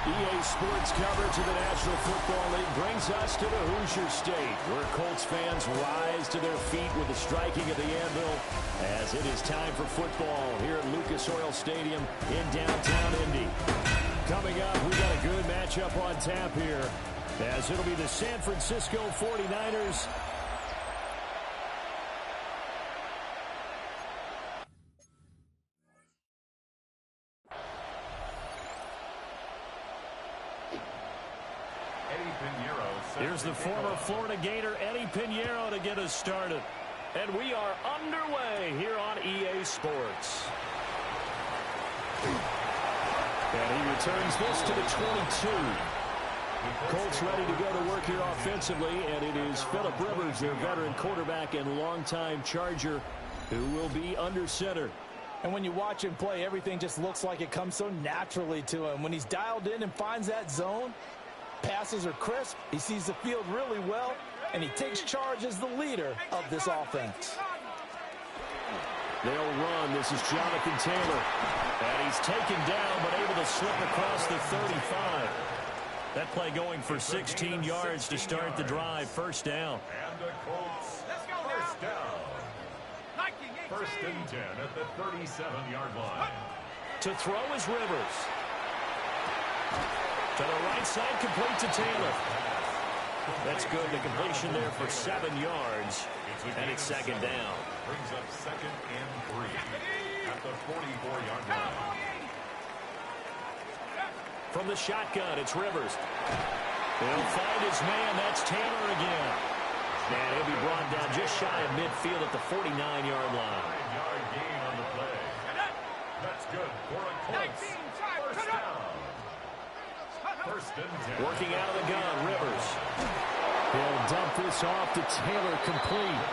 EA Sports coverage of the National Football League brings us to the Hoosier State, where Colts fans rise to their feet with the striking of the anvil as it is time for football here at Lucas Oil Stadium in downtown Indy. Coming up, we got a good matchup on tap here, as it'll be the San Francisco 49ers Here's the former Florida Gator, Eddie Pinheiro, to get us started. And we are underway here on EA Sports. And he returns this to the 22. Colts ready to go to work here offensively, and it is Phillip Rivers, their veteran quarterback and longtime Charger, who will be under center. And when you watch him play, everything just looks like it comes so naturally to him. When he's dialed in and finds that zone, passes are crisp, he sees the field really well, and he takes charge as the leader of this offense. They'll run. This is Jonathan Taylor. And he's taken down, but able to slip across the 35. That play going for 16 yards to start the drive. First down. And the Colts, first down. First and 10 at the 37-yard line. To throw is Rivers. To the right side, complete to Taylor. That's good. The completion there for 7 yards. And it's second down. Brings up second and 3 at the 44-yard line. From the shotgun, it's Rivers. He'll find his man. That's Taylor again. And he'll be brought down just shy of midfield at the 49-yard line. 9-yard gain on the play. That's good for a Colts. First down. First and 10. Working out of the gun, Rivers. He'll dump this off to Taylor, complete.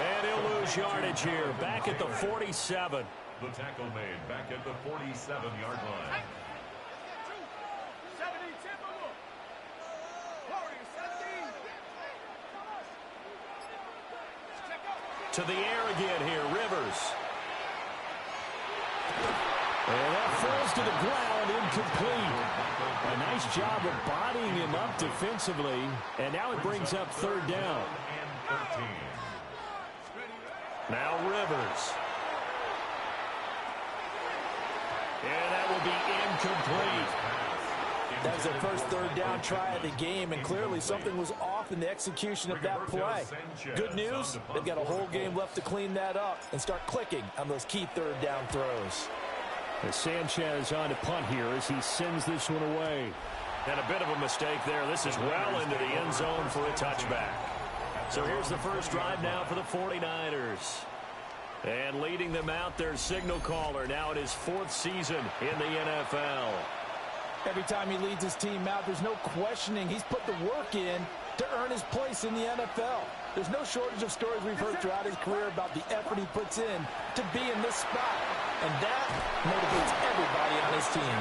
And he'll lose yardage here, back at the 47. The tackle made back at the 47-yard line. To the air again here, Rivers. And that falls to the ground, incomplete. A nice job of bodying him up defensively. And now it brings up third down. Now Rivers. And that will be incomplete. That was their first third down try of the game, and clearly something was off in the execution of that play. Good news, they've got a whole game left to clean that up and start clicking on those key third down throws. As Sanchez on to punt here as he sends this one away. And a bit of a mistake there. This is well into the end zone for a touchback. So here's the first drive now for the 49ers. And leading them out, their signal caller now in his 4th season in the NFL. Every time he leads his team out, there's no questioning he's put the work in to earn his place in the NFL. There's no shortage of stories we've heard throughout his career about the effort he puts in to be in this spot. And that motivates everybody on his team.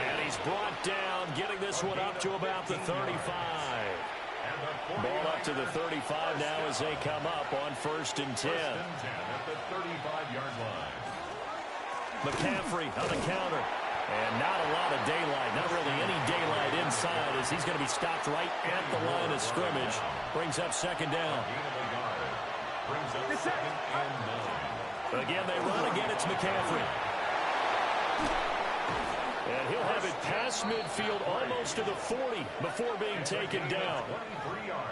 And he's brought down, getting this one up to about the 35. Ball up to the 35 now as they come up on 1st and 10. At the 35-yard line. McCaffrey on the counter. And not a lot of daylight, not really any daylight inside as he's going to be stopped right at the line of scrimmage. Brings up second down. Brings up second and 9. Again, they run. Again, it's McCaffrey. And he'll have it past midfield almost to the 40 before being taken down.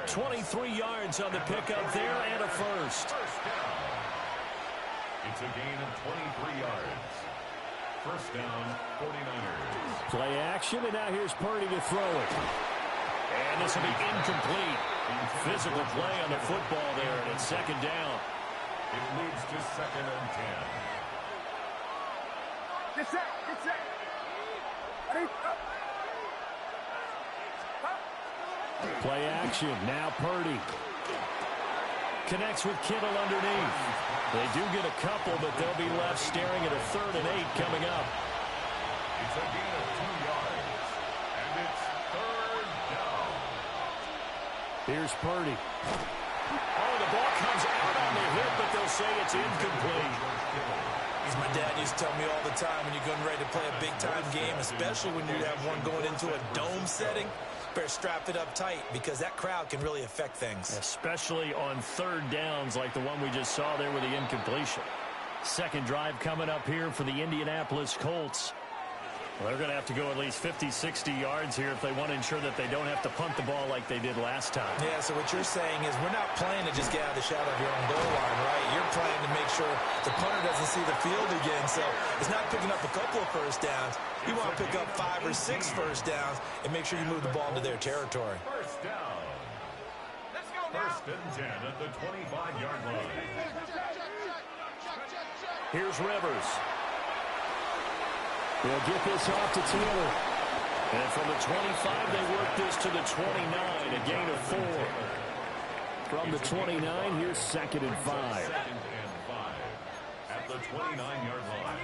23 yards on the pickup there and a first. It's a gain of 23 yards. First down, 49ers. Play action, and now here's Purdy to throw it. And this will be incomplete. Physical play on the football there, and it's second down. It leads to second and 10. Get set, get set. Ready? Play action, now Purdy. Connects with Kittle underneath. They do get a couple, but they'll be left staring at a 3rd and 8 coming up. It's a gain of 2 yards, and it's third down. Here's Purdy. Oh, the ball comes out on the hit, but they'll say it's incomplete. As my dad used to tell me all the time, when you're getting ready to play a big-time game, especially when you have one going into a dome setting, better strap it up tight because that crowd can really affect things. Especially on third downs like the one we just saw there with the incompletion. Second drive coming up here for the Indianapolis Colts. Well, they're going to have to go at least 50, 60 yards here if they want to ensure that they don't have to punt the ball like they did last time. Yeah, so what you're saying is we're not playing to just get out of the shadow of your own goal line, right? You're playing to make sure the punter doesn't see the field again. So it's not picking up a couple of first downs. You want to pick up 5 or 6 first downs and make sure you move the ball into their territory. First down. First and 10 at the 25-yard line. Here's Rivers. They'll get this off to Taylor. And from the 25, they work this to the 29, a gain of 4. From the 29, here's second and 5. Second and 5 at the 29-yard line.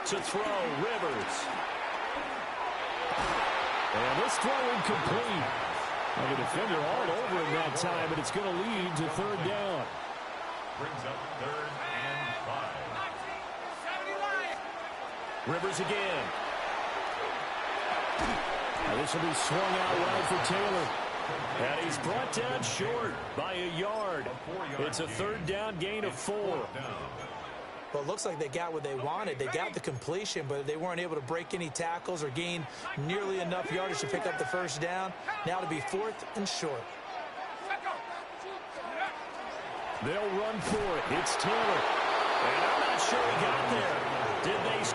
To throw, Rivers. And this throw incomplete. And the defender all over him that time, but it's going to lead to third down. Brings up third and 5. Rivers again. Now this will be swung out wide for Taylor. And he's brought down short by a yard. It's a third down gain of 4. Well, it looks like they got what they wanted. They got the completion, but they weren't able to break any tackles or gain nearly enough yardage to pick up the first down. Now to be 4th and short. They'll run for it. It's Taylor. And I'm not sure he got there. Did they?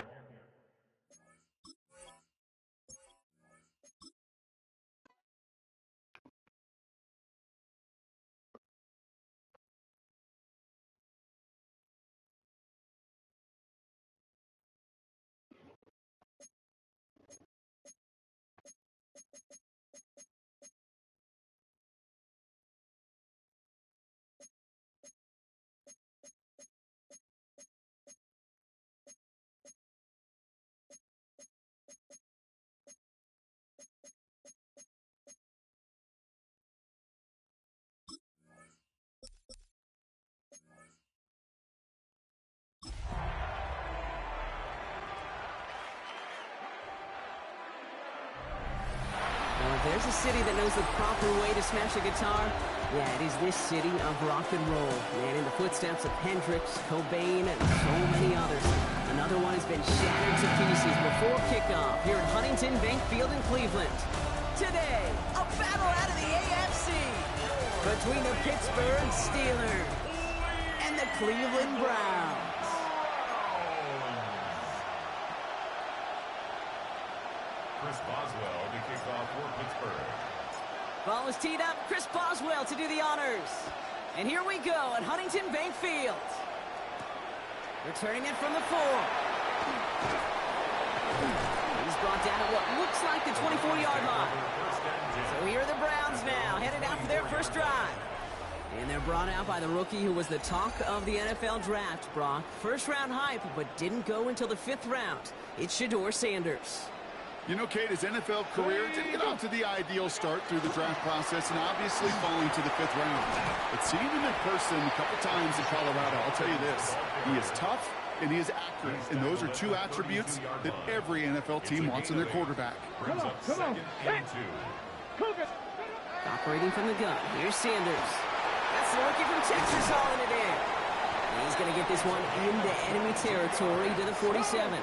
There's a city that knows the proper way to smash a guitar. Yeah, it is this city of rock and roll. Man, in the footsteps of Hendrix, Cobain, and so many others. Another one has been shattered to pieces before kickoff here at Huntington Bank Field in Cleveland. Today, a battle out of the AFC between the Pittsburgh Steelers and the Cleveland Browns. Chris Boswell to kick off for Pittsburgh. Ball is teed up. Chris Boswell to do the honors. And here we go at Huntington Bank Field. Returning it from the 4. He's brought down at what looks like the 24-yard line. So here are the Browns now, headed out for their first drive. And they're brought out by the rookie who was the talk of the NFL draft, Brock. First-round hype, but didn't go until the 5th round. It's Shedeur Sanders. You know, Kate, his NFL career didn't get off to the ideal start through the draft process and obviously falling to the 5th round. But seeing him in person a couple times in Colorado, I'll tell you this, he is tough and he is accurate. And those are 2 attributes that every NFL team wants in their quarterback. Brings up second and 2. Operating from the gun, here's Sanders. That's the rookie from Texas hauling it in. He's going to get this one into enemy territory to the 47.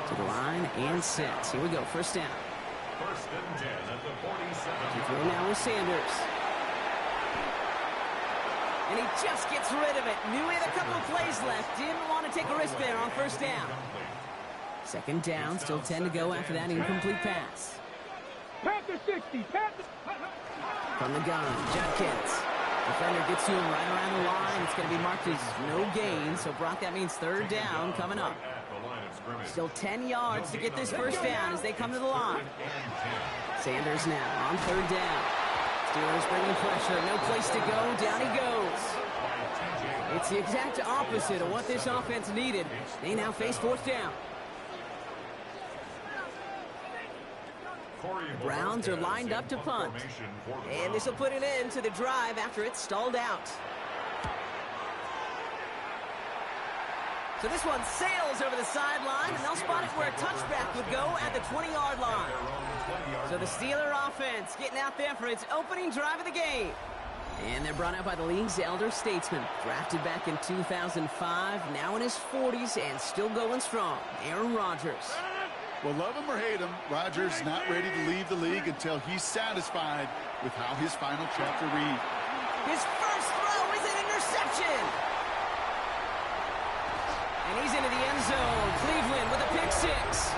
To the line and set. Here we go, first down. First and 10 at the 47. Throw now with Sanders. And he just gets rid of it. Knew he had a couple of plays left. Didn't want to take a risk there on first down. Second down, still 10 to go after that incomplete pass. Panther 60, Panther. From the gun, Judkins. Defender gets to him right around the line. It's going to be marked as no gain. So, Brock, that means third down coming up. Still 10 yards to get this first down as they come to the line. Sanders now on third down. Steelers bringing pressure. No place to go. Down he goes. It's the exact opposite of what this offense needed. They now face fourth down. The Browns are lined up to punt. And this will put an end to the drive after it's stalled out. So this one sails over the sideline, and they'll spot it where a touchback would go at the 20-yard line. So the Steeler offense getting out there for its opening drive of the game. And they're brought out by the league's elder statesman. Drafted back in 2005, now in his 40s, and still going strong. Aaron Rodgers. Well, love him or hate him, Rodgers not ready to leave the league until he's satisfied with how his final chapter reads. His first throw is an interception. And he's into the end zone. Cleveland with a pick six.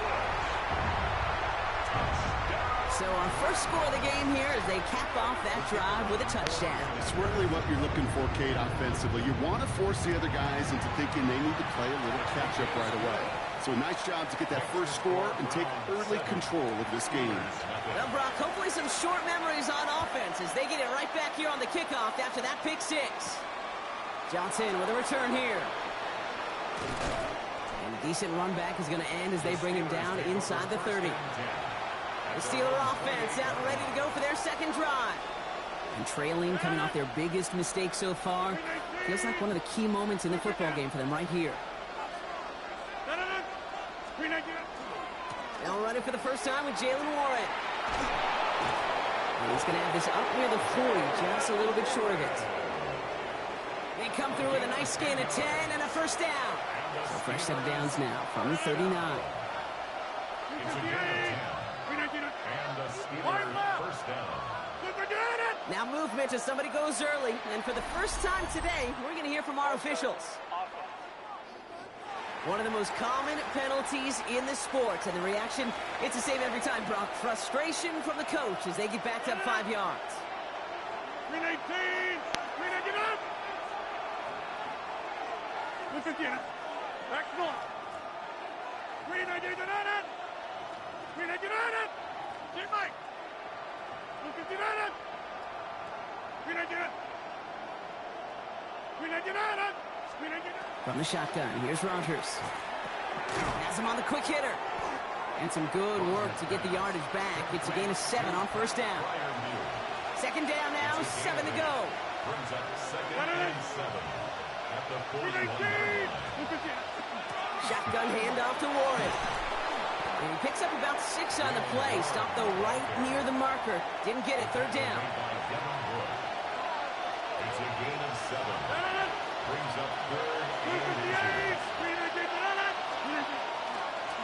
So our first score of the game here as they cap off that drive with a touchdown. It's really what you're looking for, Kate, offensively. You want to force the other guys into thinking they need to play a little catch-up right away. So a nice job to get that first score and take early control of this game. Well, Brock, hopefully some short memories on offense as they get it right back here on the kickoff after that pick six. Johnson with a return here. And a decent run back is going to end as they bring him down inside the 30. The Steeler offense out and ready to go for their second drive. And trailing, coming off their biggest mistake so far. Feels like one of the key moments in the football game for them right here. They'll run it for the first time with Jalen Warren. And he's going to have this up near the 40, just a little bit short of it. They come through with a nice gain of 10 and a first down. So fresh set of downs now from the 39. It's a gain of 10. And the Steelers first down. Now movement as somebody goes early. And for the first time today, we're going to hear from our officials. One of the most common penalties in the sport. And the reaction, it's the same every time, Brock. Frustration from the coach as they get backed up 5 yards. Green 18! Green 18 up! Look again. Back north. Green 18 on it! Green 18 on it! Get Mike! Look at it! Green 18 on it! Green 18 on it! Green 18 on it! From the shotgun, here's Rodgers. Has him on the quick hitter. And some good work to get the yardage back. It's a gain of 7 on first down. Second down now, 7 to go. Brings up second and 7 at the 41. Shotgun handoff to Warren. And he picks up about 6 on the play. Stopped though right near the marker. Didn't get it, third down. It's a gain of 7. Brings up third and 2.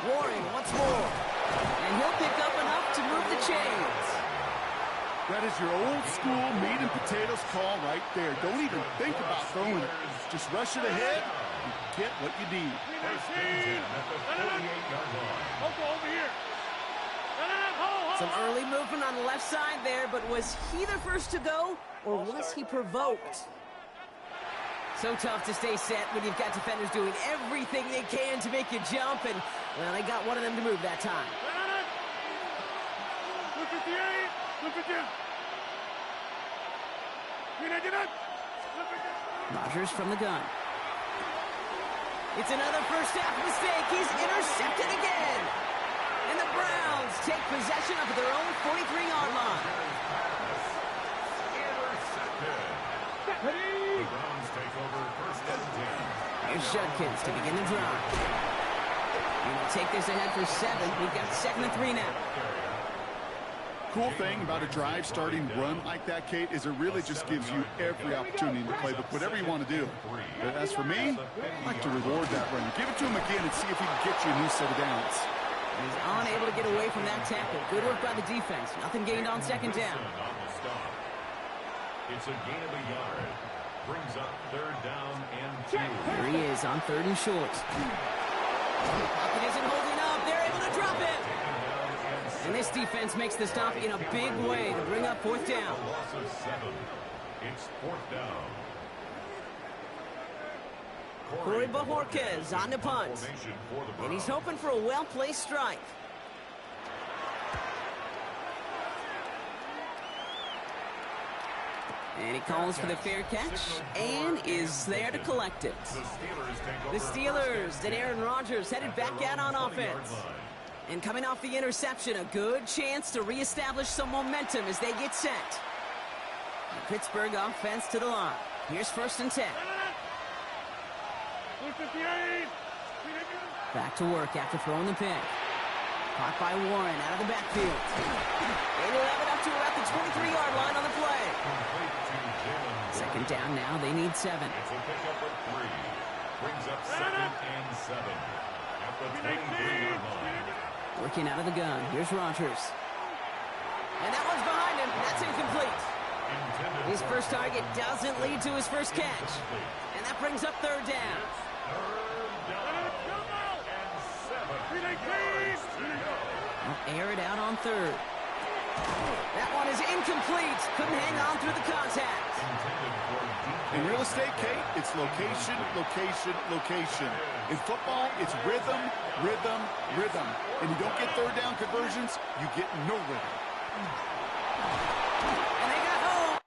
Warren once more. And he'll pick up enough to move the chains. That is your old school meat and potatoes call right there. Don't even think about throwing it. Just rush it ahead and get what you need. First and 10 at the 48-yard line. Over here. Some early movement on the left side there, but was he the first to go, or was he provoked? So tough to stay set when you've got defenders doing everything they can to make you jump, and, well, they got one of them to move that time. Look at the 8. Look at you. Rodgers from the gun. It's another first half mistake. He's intercepted again. And the Browns take possession up at their own 43-yard line. Intercepted. The Browns take over first and 10. Here's Judkins to begin the drive. And they'll take this ahead for 7. We've got 2nd and 3 now. Cool thing about a drive starting run like that, Kate, is it really just gives you every opportunity to play whatever you want to do. But as for me, I like to reward that run. Give it to him again and see if he can get you a new set of downs. He's unable to get away from that tackle. Good work by the defense. Nothing gained on second down. It's a gain of a yard. Brings up third down and 2. Here he is on 3rd and short. Pocket isn't holding up. They're able to drop it. And this defense makes the stop in a big way to bring up 4th down. Loss of 7. It's 4th down. Corey Bajorquez on the punt. And he's hoping for a well-placed strike. And he calls for the fair catch and is there to collect it. The Steelers and Aaron Rodgers headed back out on offense. And coming off the interception, a good chance to reestablish some momentum as they get set. The Pittsburgh offense to the line. Here's 1st and 10. Back to work after throwing the pick. Caught by Warren out of the backfield. They will have it up to about the 23-yard line on the play. 2nd down now. They need 7. It's a pickup of 3. Brings up 2nd and 7. At the 23-yard line. Working out of the gun. Here's Rodgers. And that one's behind him. That's incomplete. His first target doesn't lead to his first catch. And that brings up 3rd down. They'll air it out on 3rd. That one is incomplete. Couldn't hang on through the contact. In real estate, Kate, it's location, location, location. In football, it's rhythm, rhythm, rhythm. And you don't get 3rd down conversions, you get no rhythm. And they got home.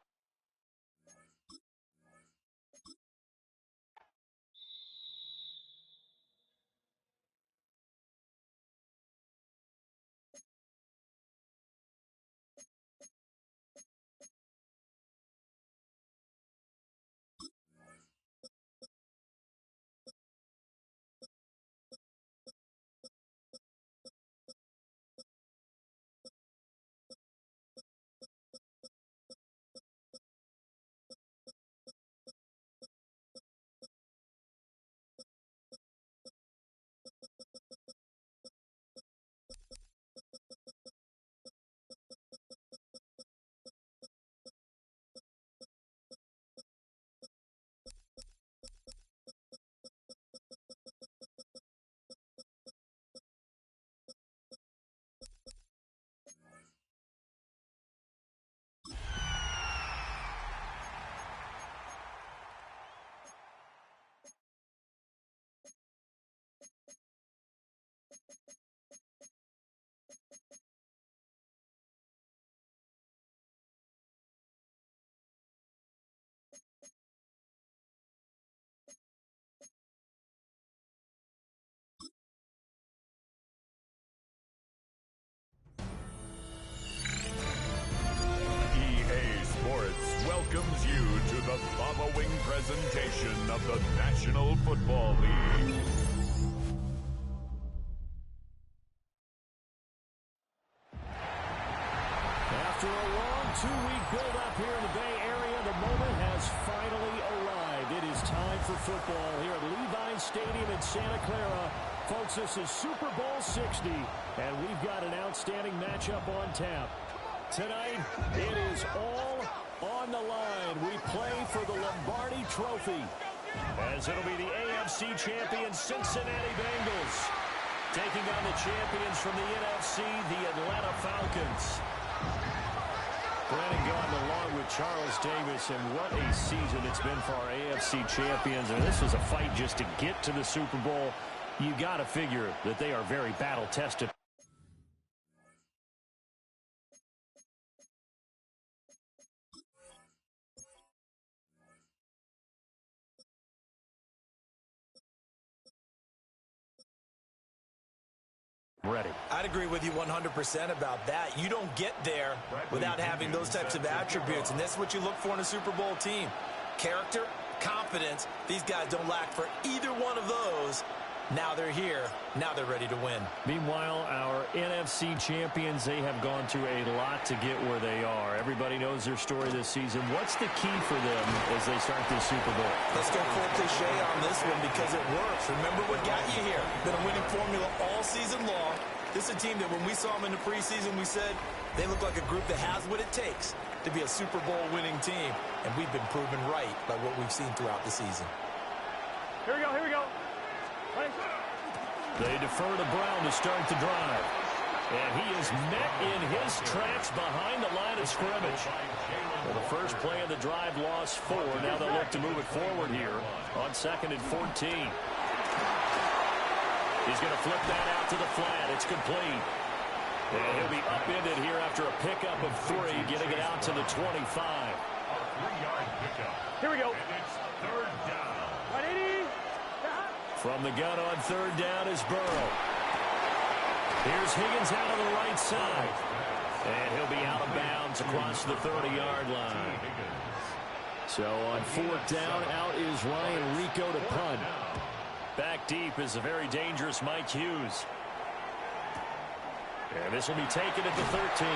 Welcomes you to the following presentation of the National Football League. After a long 2-week build-up here in the Bay Area, the moment has finally arrived. It is time for football here at Levi's Stadium in Santa Clara. Folks, this is Super Bowl 60, and we've got an outstanding matchup on tap. Tonight, it is all on the line. We play for the Lombardi Trophy, as it'll be the AFC champion Cincinnati Bengals taking on the champions from the NFC, the Atlanta Falcons. Brandon Gaudin along with Charles Davis, and what a season it's been for our AFC champions. And this was a fight just to get to the Super Bowl. You got to figure that they are very battle-tested. Ready. I'd agree with you 100% about that. You don't get there without having those types of attributes, and that's what you look for in a Super Bowl team. Character, confidence. These guys don't lack for either one of those. Now they're here. Now they're ready to win. Meanwhile, our NFC champions, they have gone through a lot to get where they are. Everybody knows their story this season. What's the key for them as they start this Super Bowl? Let's go full cliche on this one because it works. Remember what got you here. Been a winning formula all season long. This is a team that when we saw them in the preseason, we said they look like a group that has what it takes to be a Super Bowl winning team. And we've been proven right by what we've seen throughout the season. Here we go, here we go. They defer to Brown to start the drive. And he is met in his tracks behind the line of scrimmage. Well, the first play of the drive lost 4. Now they'll look to move it forward here on 2nd and 14. He's going to flip that out to the flat. It's complete. And he'll be upended here after a pickup of 3, getting it out to the 25. A 3-yard pickup. Here we go. And it's 3rd down. 180. From the gun on 3rd down is Burrow. Here's Higgins out on the right side. And he'll be out of bounds across the 30-yard line. So on fourth down, out is Ryan Rico to punt. Back deep is a very dangerous Mike Hughes. And this will be taken at the 13.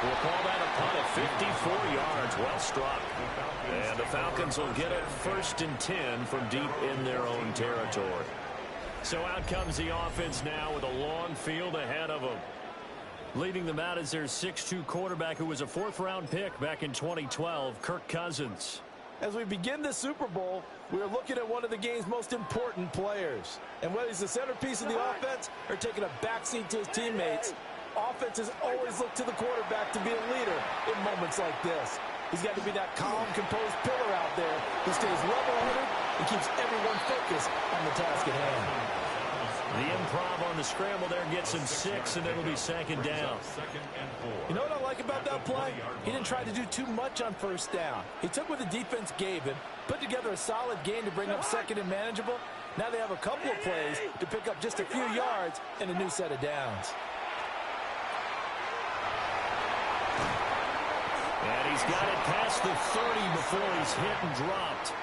We'll call that a punt of 54 yards. Well struck. And the Falcons will get it 1st and 10 from deep in their own territory. So out comes the offense now with a long field ahead of them. Leading them out is their 6'2 quarterback who was a 4th-round pick back in 2012, Kirk Cousins. As we begin the Super Bowl, we're looking at one of the game's most important players. And whether he's the centerpiece of the offense or taking a backseat to his teammates, offenses always look to the quarterback to be a leader in moments like this. He's got to be that calm, composed pillar out there who stays level-headed and keeps everyone focused on the task at hand. The improv on the scramble there gets him 6, and it'll be 2nd down. You know what I like about that play? He didn't try to do too much on 1st down. He took what the defense gave him, put together a solid game to bring up 2nd and manageable. Now they have a couple of plays to pick up just a few yards and a new set of downs. And he's got it past the 30 before he's hit and dropped.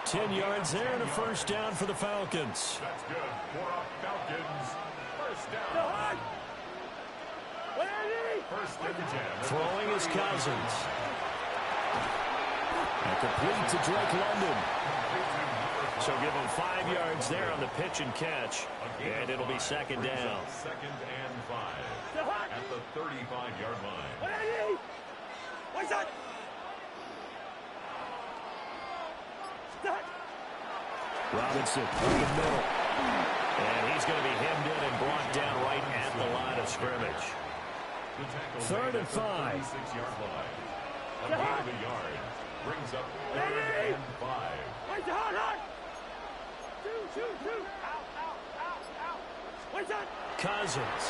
10 yards there and a 1st down for the Falcons. That's good for a Falcons. 1st down. First and 10. Throwing is Cousins. And complete to Drake London. So give him 5 yards there on the pitch and catch. And it'll be 2nd down. 2nd and 5 at the 35-yard line. What's that? Robinson in the middle. And he's going to be hemmed in and brought down right at the line of scrimmage. 3rd and 5. 36-yard line. A gain of a yard. Brings up 3rd and 5. Wait, hard. Shoot. Out. Wait, that? Cousins.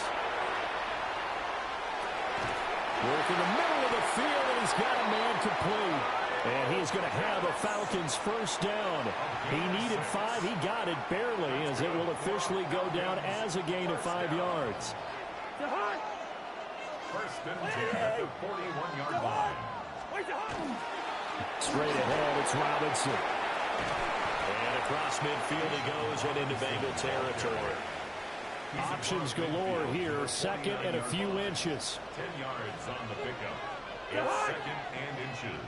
Work in the middle of the field, and he's got a man complete. And he's going to have a Falcons 1st down. He needed 5. He got it barely, as it will officially go down as a gain of 5 yards. 1st and 10 at the 41-yard line. Straight ahead, it's Robinson. And across midfield he goes and into Bengal territory. Options galore here. 2nd and a few inches. 10 yards on the pickup. It's 2nd and inches.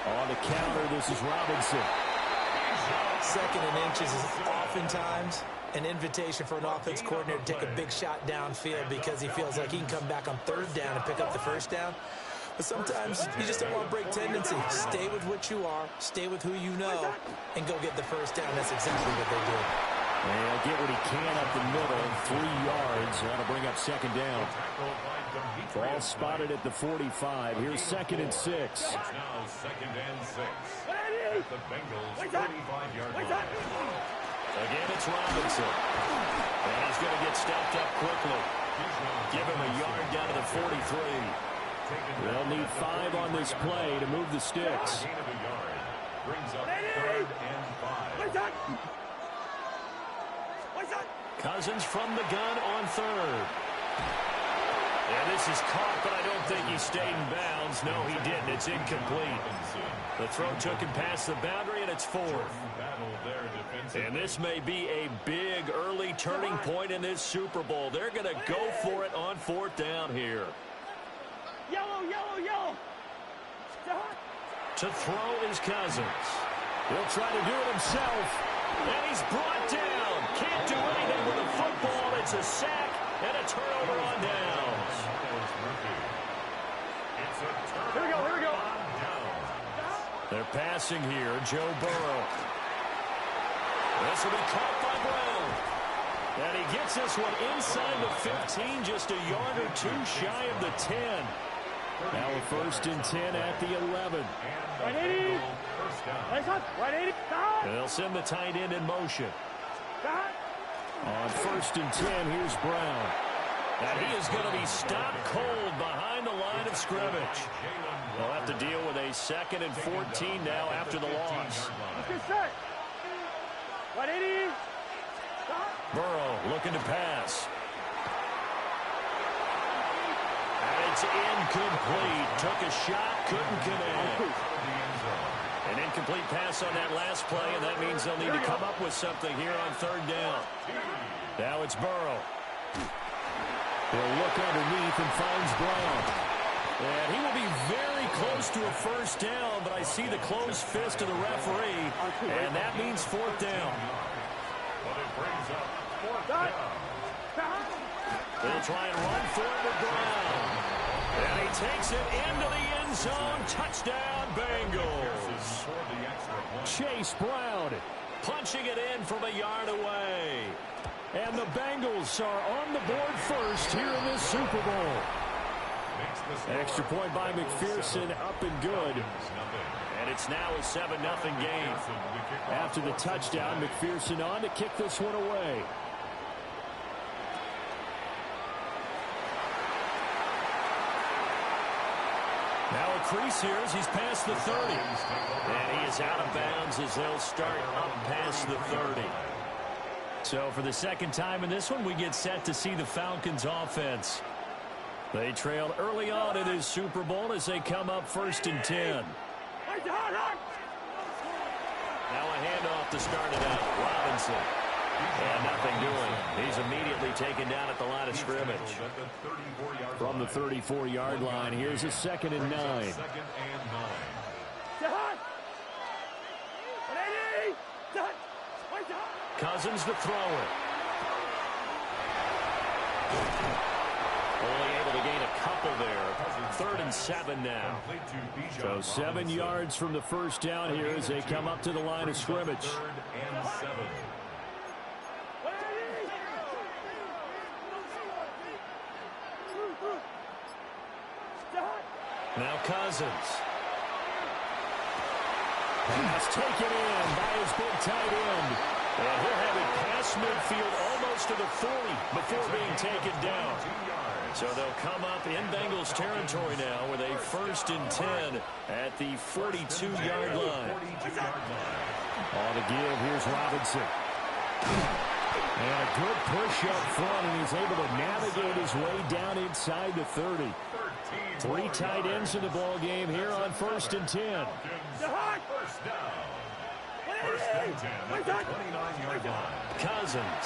On the counter, this is Robinson. 2nd and inches is oftentimes an invitation for an offense coordinator to take a big shot downfield because he feels like he can come back on 3rd down and pick up the 1st down. But sometimes you just don't want to break tendency. Stay with what you are, stay with who you know, and go get the 1st down. That's exactly what they did. And he'll get what he can up the middle, 3 yards. That'll bring up 2nd down. Ball spotted at the 45. Here's 2nd and 6. It's now 2nd and 6. At the Bengals 35-yard line. Again, it's Robinson. And he's going to get stepped up quickly. Give him a yard down to the 43. They'll need 5 on this play to move the sticks. Gain of a yard. Brings up 3rd and 5. Cousins from the gun on 3rd. And this is caught, but I don't think he stayed in bounds. No, he didn't. It's incomplete. The throw took him past the boundary, and it's 4th. And this may be a big early turning point in this Super Bowl. They're going to go for it on 4th down here. Yellow. To throw is Cousins. He'll try to do it himself. And he's brought down. Can't do anything with the football. It's a sack and a turnover on downs. Here we go. They're passing here. Joe Burrow. This will be caught by Brown. And he gets this one inside the 15, just a yard or 2 shy of the 10. Now a 1st and 10 at the 11. 180. 180. And they'll send the tight end in motion. On 1st and 10, here's Brown. And he is going to be stopped cold behind the line of scrimmage. They'll have to deal with a 2nd and 14 now after the loss. Let's get set. 180. Burrow looking to pass. And it's incomplete. Took a shot, couldn't connect. An incomplete pass on that last play, and that means they'll need to come up with something here on third down. Now it's Burrow. He'll look underneath and finds Brown. And he will be very close to a first down, but I see the closed fist of the referee, and that means fourth down. But it brings up fourth down. They'll try and run for it with Brown. And he takes it into the end zone. Touchdown, Bengals. Chase Brown punching it in from a yard away. And the Bengals are on the board first here in this Super Bowl. Extra point by McPherson, up and good. And it's now a 7-0 game. After the touchdown, McPherson on to kick this one away. Now a crease here as he's past the 30. And he is out of bounds as they'll start up past the 30. So for the second time in this one, we get set to see the Falcons offense. They trailed early on in his Super Bowl as they come up 1st and 10. Now a handoff to start it out. Robinson. And nothing doing. He's immediately taken down at the line of scrimmage. From the 34-yard line, here's a 2nd and 9. Cousins to throw it. Only able to gain a couple there. 3rd and 7 now. So 7 yards from the first down here as they come up to the line of scrimmage. 3rd and 7. Now Cousins. Pass taken in by his big tight end. And he'll have it past midfield almost to the 40 before being taken down. So they'll come up in Bengals territory now with a 1st and 10 at the 42-yard line. All to give. Here's Robinson. And a good push up front, and he's able to navigate his way down inside the 30. 3 tight ends in the ball game here on 1st and 10. First down. 1st and 10 at the 29-yard line. Cousins.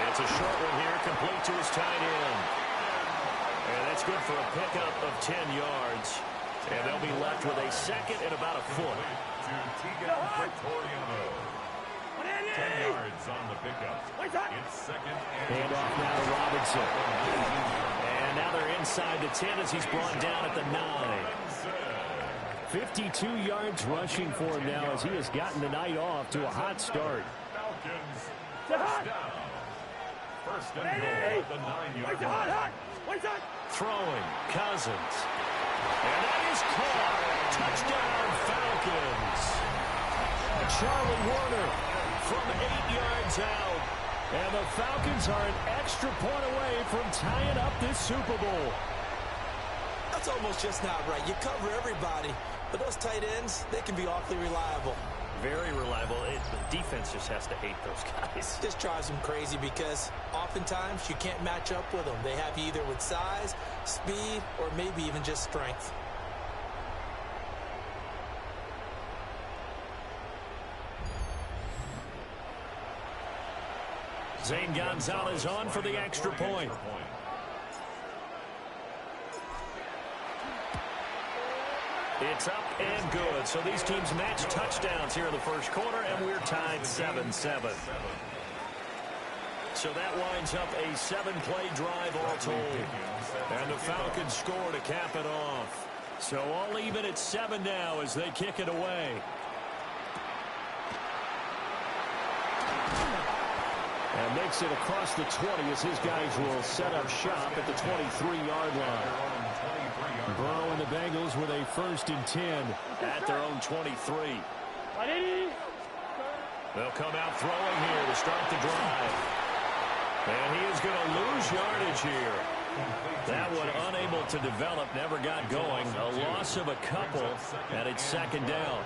It's a short one here, complete to his tight end. And that's good for a pickup of 10 yards. And they'll be left with a 2nd and about a foot. To Tegan Victoriano. 10 yards on the pickup. It's 2nd and Handoff now to Robinson. And now they're inside the 10 as he's brought down at the 9. 52 yards rushing for him now as he has gotten the night off to a hot start. Falcons. First down. 1st and goal at the 9-yard line. Throwing. Cousins. And that is caught. Touchdown, Falcons. Charlie Warner from 8 yards out. And the Falcons are an extra point away from tying up this Super Bowl. That's almost just not right. You cover everybody, but those tight ends, they can be awfully reliable. Very reliable. The defense just has to hate those guys. This drives them crazy because oftentimes you can't match up with them. They have you either with size, speed, or maybe even just strength. Zane Gonzalez on for the extra point. It's up and good. So these teams match touchdowns here in the first quarter, and we're tied 7-7. So that winds up a 7-play drive all told. And the Falcons score to cap it off. So all even at 7 now as they kick it away. And makes it across the 20 as his guys will set up shop at the 23-yard line. Burrow and the Bengals with a 1st and 10 at their own 23. They'll come out throwing here to start the drive. And he is going to lose yardage here. That one unable to develop, never got going. A loss of a couple, and it's 2nd down.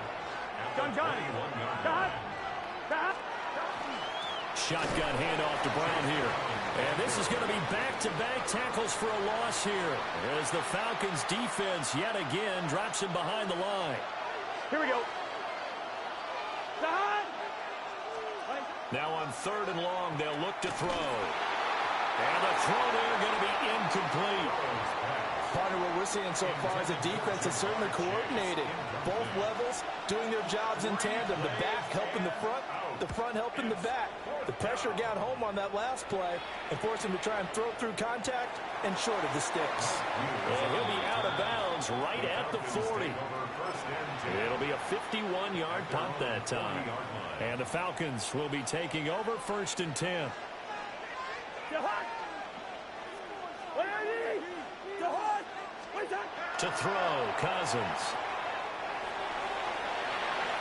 Shotgun handoff to Brown here. And this is going to be back-to-back tackles for a loss here as the Falcons defense yet again drops him behind the line. Here we go. Now on 3rd and long, they'll look to throw. And the throw there going to be incomplete. Partner, what we're seeing so far is a defense that's certainly coordinated. Both levels doing their jobs in tandem. The back helping the front helping the back. The pressure got home on that last play and forced him to try and throw through contact and short of the sticks. And he'll be out of bounds right at the 40. It'll be a 51-yard punt that time. And the Falcons will be taking over 1st and 10. To throw, Cousins.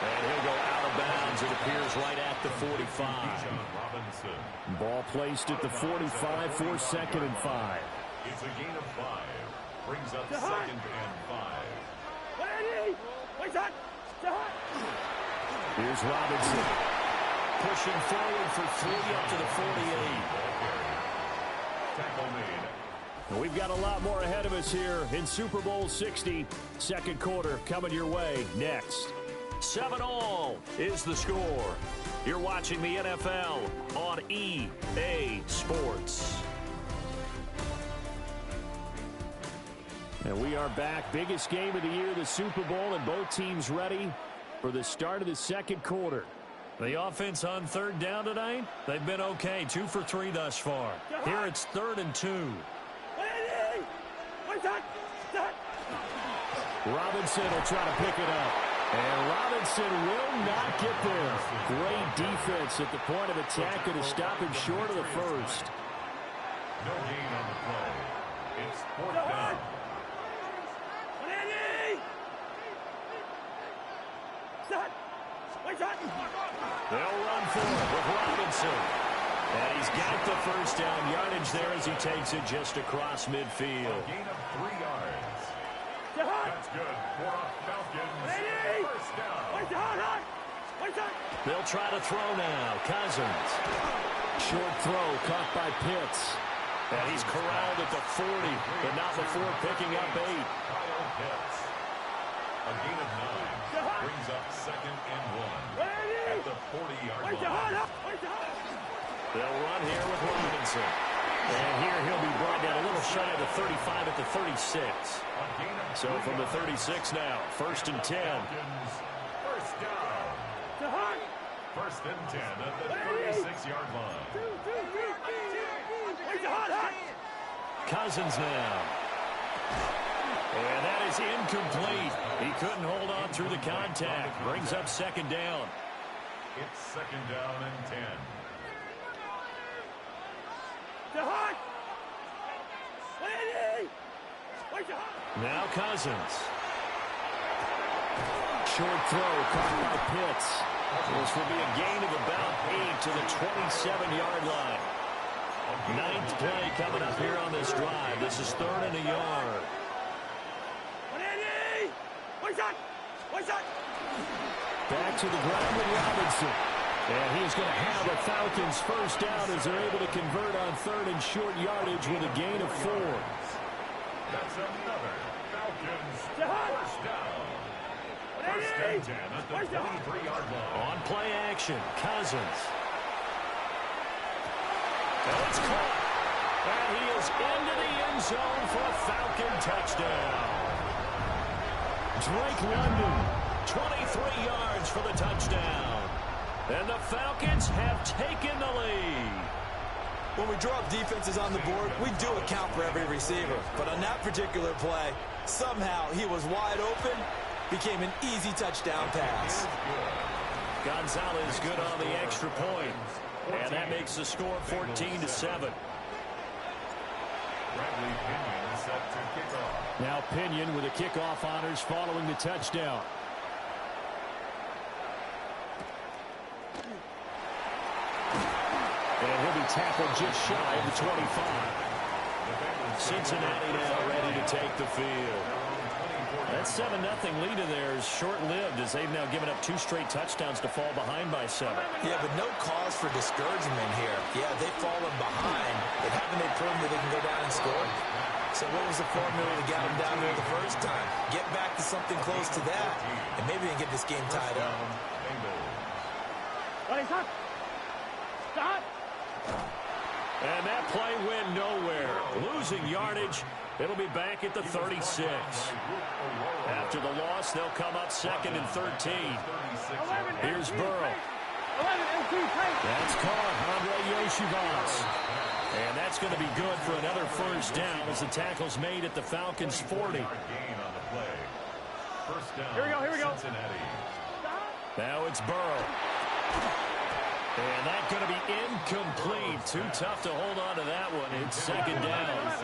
And he'll go out of bounds, it appears, right at the 45. Ball placed at the 45 for 2nd and 5. It's a gain of 5. Brings up 2nd and 5. Here's Robinson. Pushing forward for 3 up to the 48. Tackle made. We've got a lot more ahead of us here in Super Bowl 60. Second quarter coming your way next. 7-all is the score. You're watching the NFL on EA Sports. And we are back. Biggest game of the year, the Super Bowl, and both teams ready for the start of the second quarter. The offense on 3rd down tonight, they've been okay. 2 for 3 thus far. Here it's 3rd and 2. Robinson will try to pick it up. And Robinson will not get there. Great defense at the point of attack to stop him short of the first. No gain on the play. It's 4th down. They'll run for it with Robinson. And he's got the first down yardage there as he takes it just across midfield. A gain of 3 yards. That's good for a Falcons. First down. They'll try to throw now. Cousins. Short throw caught by Pitts. And he's corralled at the 40, but not before picking up 8. Kyle Pitts. A gain of 9. Brings up 2nd and 1. At the 40-yard line. They'll run here with Robinson. And here he'll be brought down a little shy of the 35 at the 36. So from the 36 now, 1st and 10. First down. 1st and 10 at the 36-yard line. Cousins now. And that is incomplete. He couldn't hold on through the contact. Brings up 2nd down. It's 2nd down and 10. Now Cousins. Short throw caught by Pitts. This will be a gain of about 8 to the 27-yard line. 9th play coming up here on this drive. This is 3rd and a yard. Back to the ground with Robinson. And he's going to have a Falcons first down as they're able to convert on 3rd and short yardage with a gain of 4. That's another Falcons first down. 1st and 10 at the 23-yard line. On play action, Cousins. And it's caught. And he is into the end zone for a Falcon touchdown. Drake London, 23 yards for the touchdown. And the Falcons have taken the lead. When we draw up defenses on the board, we do account for every receiver. But on that particular play, somehow he was wide open, became an easy touchdown pass. Gonzalez good on the extra point. And that makes the score 14-7. Bradley Pinion set to kick off. Now Pinion with the kickoff honors following the touchdown. And he'll be tackled just shy of the 25. Cincinnati now ready to take the field. That 7-0 lead of theirs short-lived as they've now given up 2 straight touchdowns to fall behind by 7. Yeah, but no cause for discouragement here. Yeah, they've fallen behind, but haven't they proven that they can go down and score? So what was the formula to get them down there the first time? Get back to something close to that, and maybe they can get this game tied up. And that play went nowhere. Losing yardage. It'll be back at the 36. After the loss, they'll come up 2nd and 13. Here's Burrow. That's caught. Andre Yoshivas. And that's going to be good for another first down as the tackle's made at the Falcons' 40. Here we go. Now it's Burrow. And that's going to be incomplete. Too tough to hold on to that one. It's 2nd down.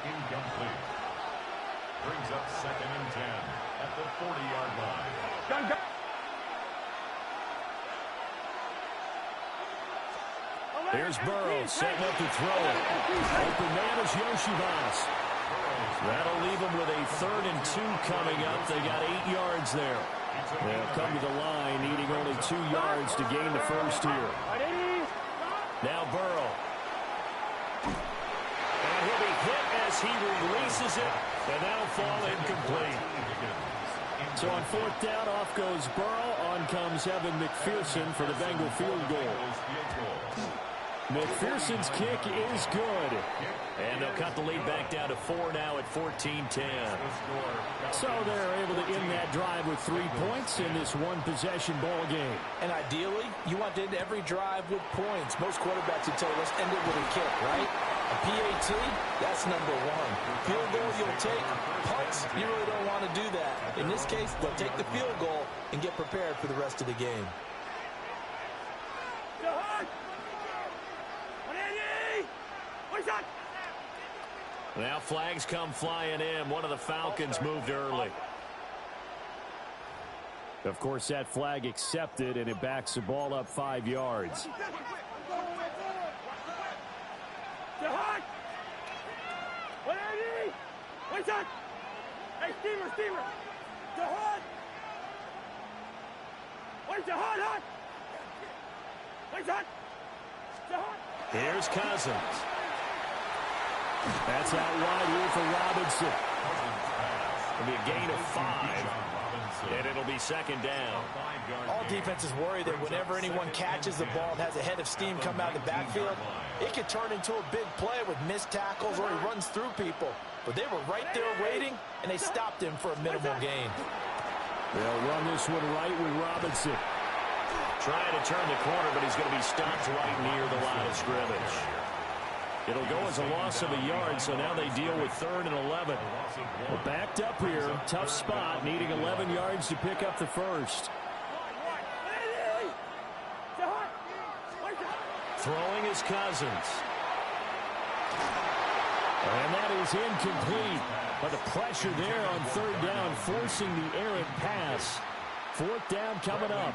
Incomplete. Brings up 2nd and 10 at the 40-yard line. Go. Here's Burrow setting up to throw it. Open man is Yoshivas. That'll leave them with a 3rd and 2 coming up. They got 8 yards there. They'll come to the line, needing only 2 yards to gain the first here. Now Burrow. And he'll be hit as he releases it, and that'll fall incomplete. So on 4th down, off goes Burrow. On comes Evan McPherson for the Bengal field goal. McPherson's kick is good. And they'll cut the lead back down to 4 now at 14-10. So they're able to end that drive with 3 points in this one-possession ball game. And ideally, you want to end every drive with points. Most quarterbacks would tell you, let's end it with a kick, right? A PAT, that's number 1. Field goal you'll take. Punts, you really don't want to do that. In this case, they'll take the field goal and get prepared for the rest of the game. Now flags come flying in. One of the Falcons moved early. Of course, that flag accepted, and it backs the ball up 5 yards. Here's Cousins. That's out wide here for Robinson. It'll be a gain of 5, and it'll be 2nd down. All defenses worry that whenever anyone catches the ball and has a head of steam come out of the backfield, it could turn into a big play with missed tackles or he runs through people. But they were right there waiting, and they stopped him for a minimal gain. They'll run this one right with Robinson. Trying to turn the corner, but he's going to be stopped right near the line of scrimmage. It'll go as a loss of a yard, so now they deal with 3rd and 11. Well, backed up here, tough spot, needing 11 yards to pick up the first. Throwing is Cousins. And that is incomplete. But the pressure there on 3rd down, forcing the errant pass. 4th down coming up.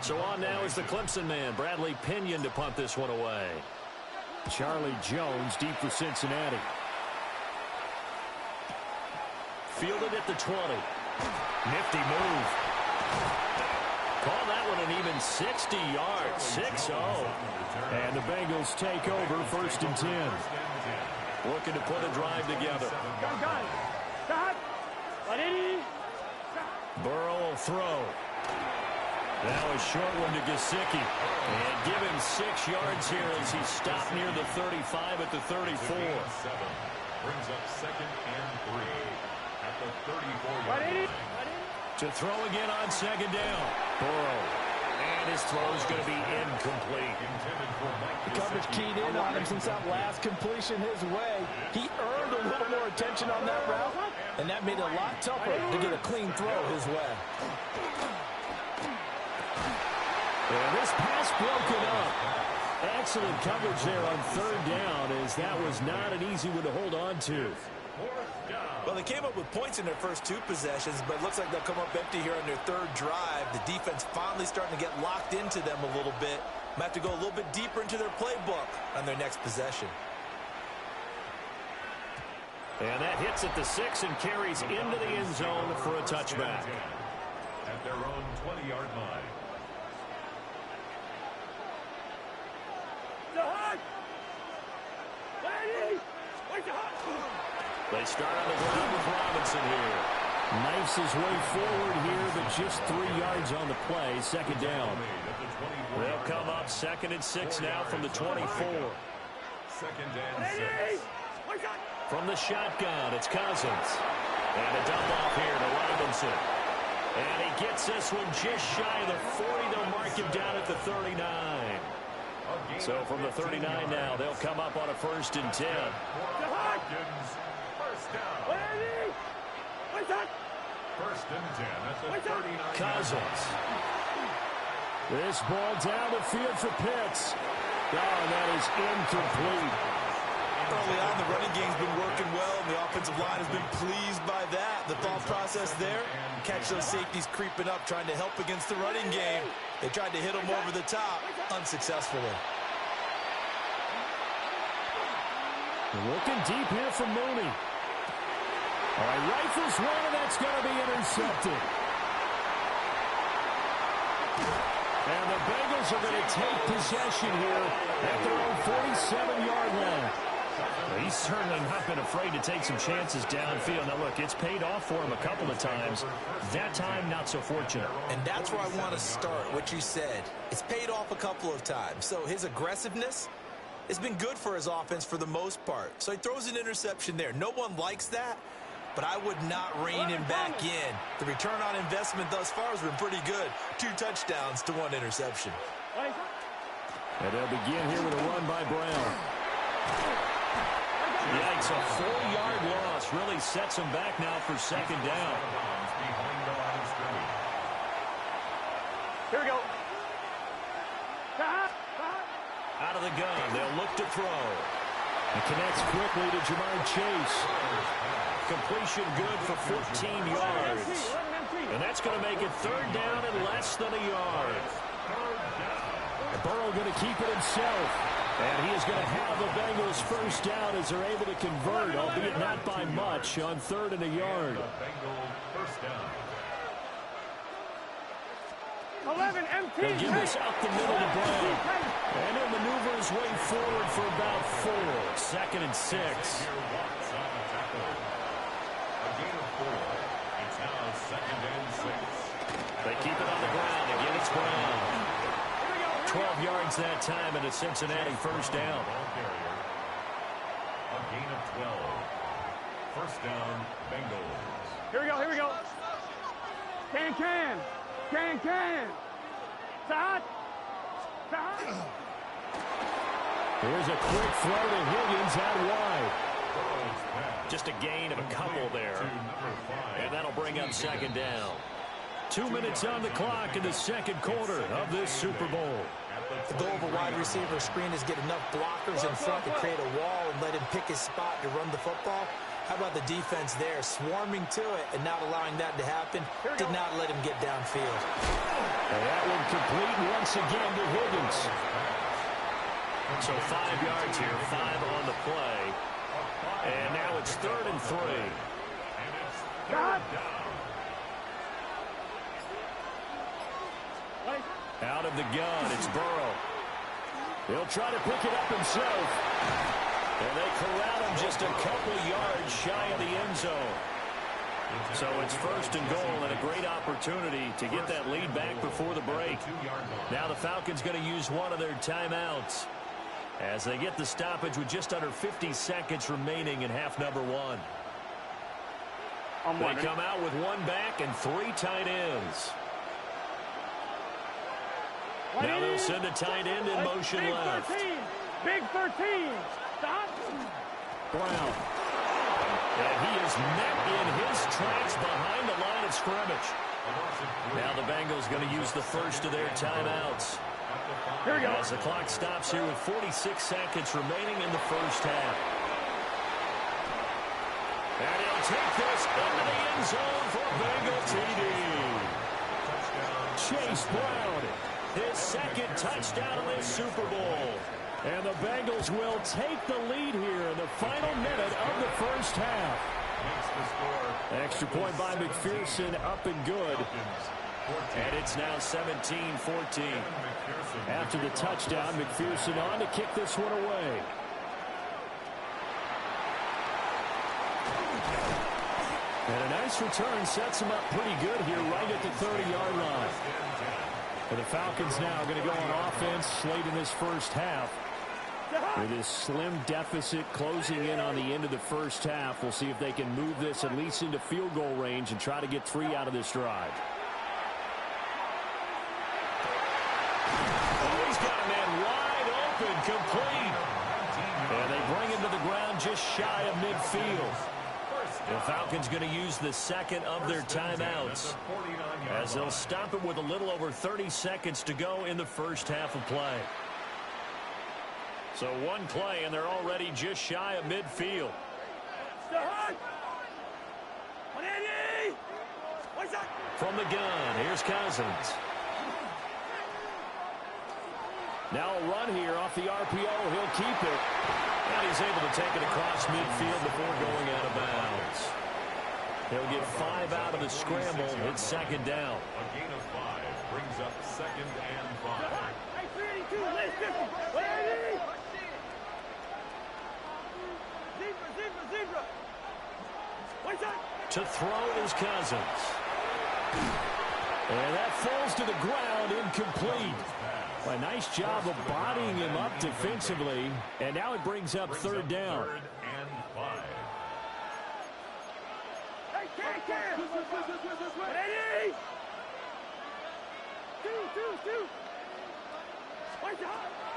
So on now is the Clemson man, Bradley Pinion, to punt this one away. Charlie Jones deep for Cincinnati. Fielded at the 20. Nifty move. Call that one an even 60 yards. 6-0. And the Bengals take over 1st and 10. Looking to put a drive together. Burrow will throw. Now a short one to Gesicki. And give him 6 yards here as he's stopped near the 35 at the 34. Brings up 2nd and 3 at the 34-yard line. To throw again on 2nd down. Burrow. And his throw is going to be incomplete. The coverage keyed in on him since that last completion his way. He earned a little more attention on that route, and that made it a lot tougher to get a clean throw his way. And this pass broken up. Excellent coverage there on 3rd down, as that was not an easy one to hold on to. Well, they came up with points in their first 2 possessions, but it looks like they'll come up empty here on their 3rd drive. The defense finally starting to get locked into them a little bit. Might have to go a little bit deeper into their playbook on their next possession. And that hits at the 6 and carries into the end zone for a touchback. At their own 20-yard line. They start on the ground with Robinson here. Knifes his way forward here, but just 3 yards on the play. Second down. They'll come up 2nd and 6 now from the 24. 2nd and 6. From the shotgun, it's Cousins. And a dump off here to Robinson. And he gets this one just shy of the 40. They'll mark him down at the 39. So from the 39 now, they'll come up on a 1st and 10. First down. 1st and 10 at the 39. Cousins. This ball down the field for Pitts. Oh, and that is incomplete. Early on, the running game's been working well, and the offensive line has been pleased by that. The thought process there, catch those safeties creeping up, trying to help against the running game. They tried to hit them over the top, unsuccessfully. Looking deep here for Mooney. All right, rifles one, and that's going to be intercepted. And the Bengals are going to take possession here at their own 47-yard line. He's certainly not been afraid to take some chances downfield. Now, look, it's paid off for him a couple of times. That time, not so fortunate. And that's where I want to start, what you said. It's paid off a couple of times. So his aggressiveness has been good for his offense for the most part. So he throws an interception there. No one likes that, but I would not rein him back in. The return on investment thus far has been pretty good. 2 touchdowns to 1 interception. And they'll begin here with a run by Brown. Yikes, a 4-yard loss really sets him back now for 2nd down. Here we go. Out of the gun, they'll look to throw. It connects quickly to Jamar Chase. Completion good for 14 yards. And that's going to make it 3rd down and less than a yard. And Burrow going to keep it himself. And he is going to have the Bengals 1st down as they're able to convert, albeit not by much, on 3rd and a yard. 11 MT. He'll give this up the middle to Brown. And he'll maneuver his way forward for about 4. 2nd and 6. They keep it on the ground. Again, it's Brown. 12 yards that time, and a Cincinnati 1st down. A gain of 12. 1st down, Bengals. Here we go, here we go. Can. Sahad. Here's a quick throw to Higgins out wide. Just a gain of a couple there. And that'll bring up 2nd down. 2 minutes on the clock in the 2nd quarter of this Super Bowl. The goal of a wide receiver screen is get enough blockers in front to create a wall and let him pick his spot to run the football. How about the defense there, swarming to it and not allowing that to happen? Did not let him get downfield. And that one complete once again to Higgins. So 5 yards here, 5 on the play. And now it's 3rd and 3. Out of the gun, it's Burrow. He'll try to pick it up himself. And they corral him just a couple yards shy of the end zone. So it's 1st and goal and a great opportunity to get that lead back before the break. Now the Falcons going to use one of their timeouts as they get the stoppage with just under 50 seconds remaining in half number 1. They come out with 1 back and 3 tight ends. Now they'll send a tight end in motion left. Big 13. Stop. Brown. And he is met in his tracks behind the line of scrimmage. Now the Bengals going to use the first of their timeouts. Here we go. As the clock stops here with 46 seconds remaining in the first half. And he'll take this into the end zone for a Bengal TD. Chase Brown, his 2nd touchdown of this Super Bowl. And the Bengals will take the lead here in the final minute of the first half. Extra point by McPherson, up and good. And it's now 17-14. After the touchdown, McPherson on to kick this one away. And a nice return sets him up pretty good here right at the 30-yard line. And the Falcons now going to go on offense late in this first half. With this slim deficit closing in on the end of the first half, we'll see if they can move this at least into field goal range and try to get 3 out of this drive. Oh, he's got a man wide open, complete. And they bring him to the ground just shy of midfield. The Falcons going to use the second of their timeouts as they'll stop it with a little over 30 seconds to go in the first half of play. So one play, and they're already just shy of midfield. From the gun, here's Cousins. Now a run here off the RPO. He'll keep it. And he's able to take it across midfield before going out of bounds. He'll get 5 out of the scramble. It's second down. A gain of 5 brings up second and 5. To throw is Cousins. And that falls to the ground, incomplete. A nice job of bodying him up defensively. And now it brings up third down. Third and 5.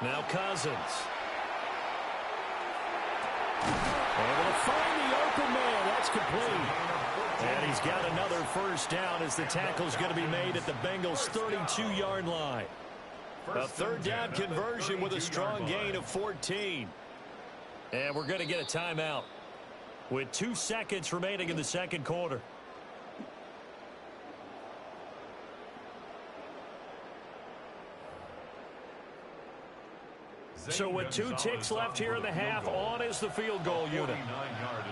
Now Cousins. Able to find the open man. That's complete. And he's got another first down as the tackle's going to be made at the Bengals' 32-yard line. A third down conversion with a strong gain of 14. And we're going to get a timeout with 2 seconds remaining in the second quarter. So with 2 ticks left here in the half, on is the field goal unit.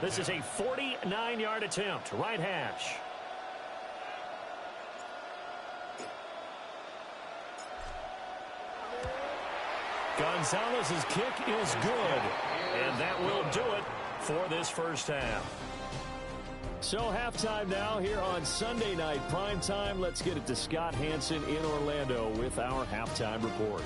This is a 49-yard attempt, right hash. Gonzalez's kick is good, and that will do it for this first half. So halftime now here on Sunday night primetime. Let's get it to Scott Hanson in Orlando with our halftime report.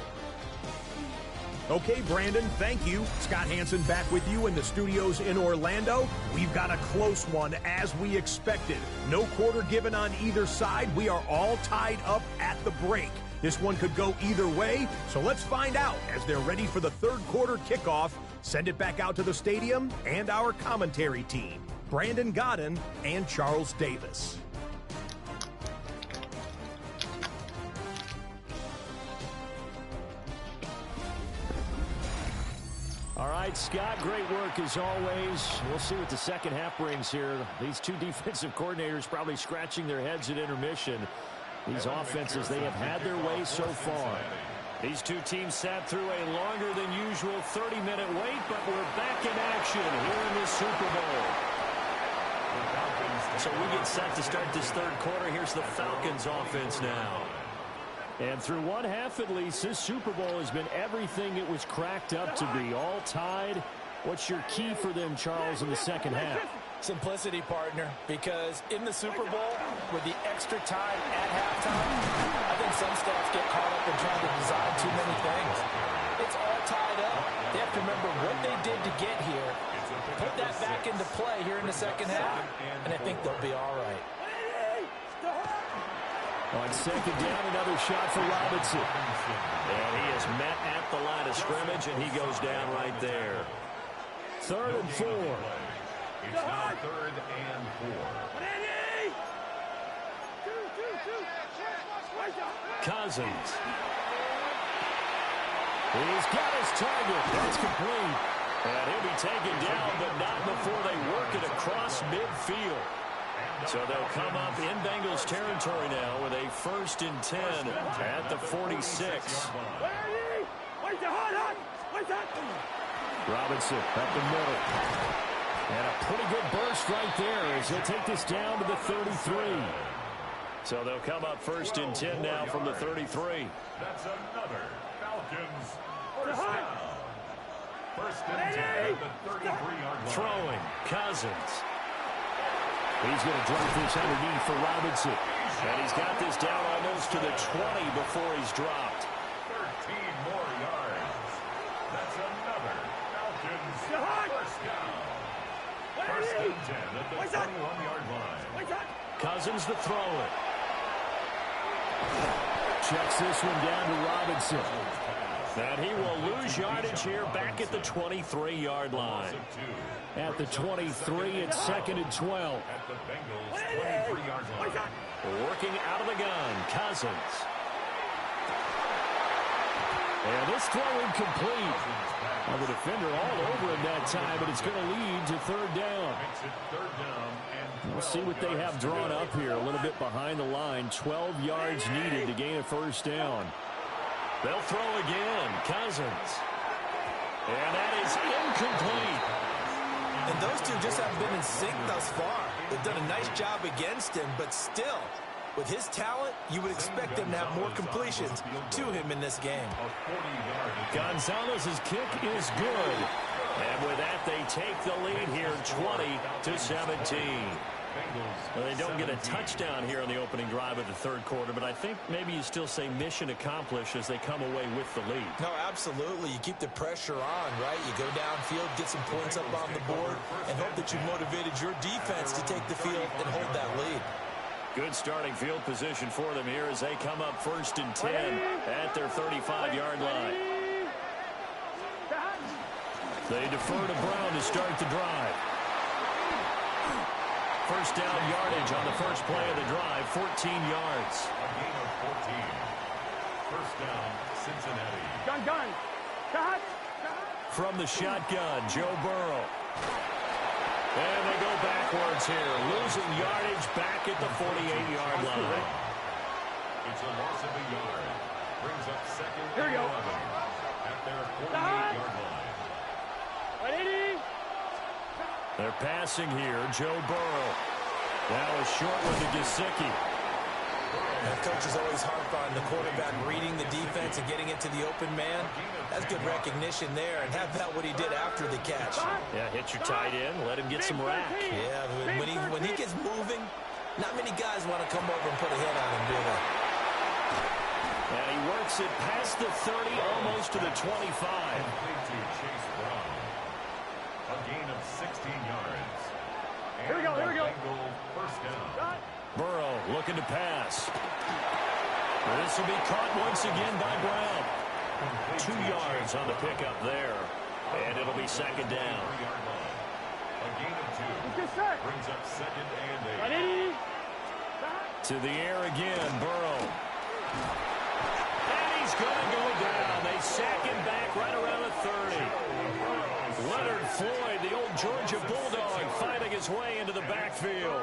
Okay, Brandon, thank you. Scott Hanson back with you in the studios in Orlando. We've got a close one, as we expected. No quarter given on either side. We are all tied up at the break. This one could go either way, so let's find out as they're ready for the third quarter kickoff. Send it back out to the stadium and our commentary team, Brandon Godden and Charles Davis. All right, Scott, great work as always. We'll see what the second half brings here. These 2 defensive coordinators probably scratching their heads at intermission. These offenses, they have had their way so far. These 2 teams sat through a longer than usual 30-minute wait, but we're back in action here in the Super Bowl. So we get set to start this third quarter. Here's the Falcons offense now. And through one half at least, this Super Bowl has been everything it was cracked up to be. All tied. What's your key for them, Charles, in the second half? Simplicity, partner, because in the Super Bowl, with the extra time at halftime, I think some staffs get caught up in trying to design too many things. It's all tied up. They have to remember what they did to get here, put that back into play here in the second half, and I think they'll be all right. On second down, another shot for Robinson. And he is met at the line of scrimmage, and he goes down right there. 3rd and 4. It's now 3rd and 4. Cousins. He's got his target. That's complete. And he'll be taken down, but not before they work it across midfield. So they'll come up in Bengals territory now with a 1st and 10 at the 46. Robinson up the middle. And a pretty good burst right there as he'll take this down to the 33. So they'll come up 1st and 10 now from the 33. That's another Falcons first down. 1st and 10 at the 33-yard line. Throwing, Cousins. He's going to drop this underneath for Robinson. And he's got this down almost to the 20 before he's dropped. 13 more yards. That's another Falcons first down. 1st and 10 at the 21-yard line. Cousins to throw it. Checks this one down to Robinson. And he will lose yardage here back at the 23-yard line. At the 23, it's 2nd and 12. At the Bengals' 23-yard line. Working out of the gun, Cousins. And this throw incomplete. Now the defender all over him that time, but it's going to lead to 3rd down. We'll see what they have drawn up here a little bit behind the line. 12 yards needed to gain a 1st down. They'll throw again. Cousins. And that is incomplete. And those two just haven't been in sync thus far. They've done a nice job against him, but still, with his talent, you would expect him to have more completions to him in this game. Gonzalez's kick is good. And with that, they take the lead here, 20-17. Well, they don't get a touchdown here on the opening drive of the 3rd quarter, but I think maybe you still say mission accomplished as they come away with the lead. No, absolutely. You keep the pressure on, right? You go downfield, get some points up on the board, and hope that you motivated your defense to take the field and hold that lead. Good starting field position for them here as they come up 1st and 10 at their 35-yard line. They defer to Brown to start the drive. 1st down yardage on the first play of the drive, 14 yards. A gain of 14. 1st down, Cincinnati. Gun. From the shotgun, Joe Burrow. And they go backwards here, losing yardage back at the 48-yard line. It's a loss of a yard. Brings up 2nd Here we and go. 11 at their 48-yard line. They're passing here, Joe Burrow. Now a short one to Gesicki. And coaches always harp on the quarterback reading the defense and getting into the open man. That's good recognition there, and how about what he did after the catch? Yeah, hit your tight end, let him get some rack. Yeah, when he gets moving, not many guys want to come over and put a hit on him, do they? And he works it past the 30, almost to the 25. Complete to Chase Brown. A gain of 16 yards. And Here we go. Bengal 1st down. Burrow looking to pass. This will be caught once again by Brown. 2 yards on the pickup there. And it'll be 2nd down. A gain of 2. Brings up 2nd and 8. To the air again, Burrow. And he's going to go down. They sack him back right around the 30. Leonard Floyd, the old Georgia Bulldog, fighting his way into the backfield.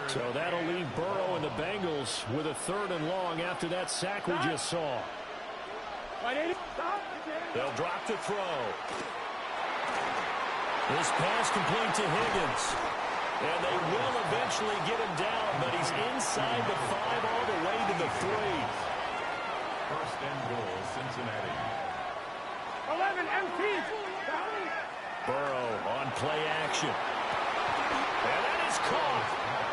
So that'll leave Burrow and the Bengals with a 3rd and long after that sack we just saw. They'll drop to throw. This pass complete to Higgins. And they will eventually get him down, but he's inside the 5 all the way to the 3. 1st and goal, Cincinnati. 11 MT. Burrow on play action. And that is caught.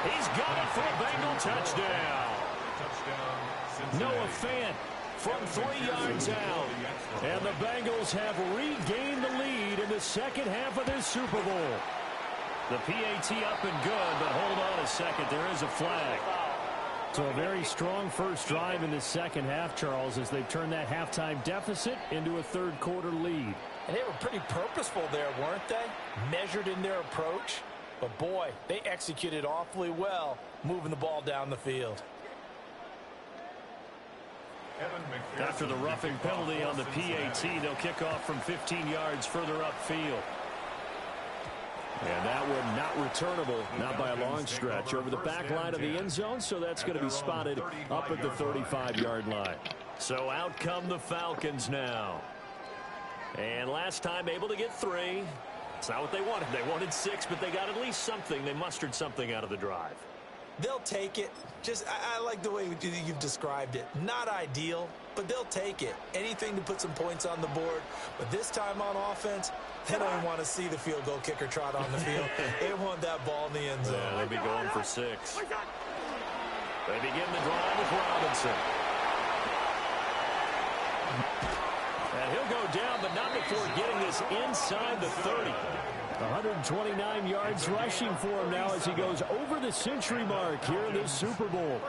He's got it for a Bengal touchdown. Touchdown, Cincinnati. Noah Fant from 3 yards out. And the Bengals have regained the lead in the 2nd half of this Super Bowl. The PAT up and good, but hold on a second. There is a flag. So a very strong first drive in the 2nd half, Charles, as they've turned that halftime deficit into a 3rd quarter lead. And they were pretty purposeful there, weren't they? Measured in their approach. But boy, they executed awfully well, moving the ball down the field. After the roughing penalty on the PAT, they'll kick off from 15 yards further upfield. And that one not returnable, not by a long stretch, over the back line of the end zone, so that's going to be spotted up at the 35-yard line. So out come the Falcons now. And last time able to get 3. It's not what they wanted. They wanted 6, but they got at least something. They mustered something out of the drive. They'll take it. I like the way you've described it. Not ideal, but they'll take it. Anything to put some points on the board. But this time on offense, they don't even want to see the field goal kicker trot on the field. They want that ball in the end zone. They'll be going for 6. They begin the drive with Robinson. And he'll go down, but not before getting this inside the 30. 129 yards rushing for him now as he goes over the century mark here in this Super Bowl.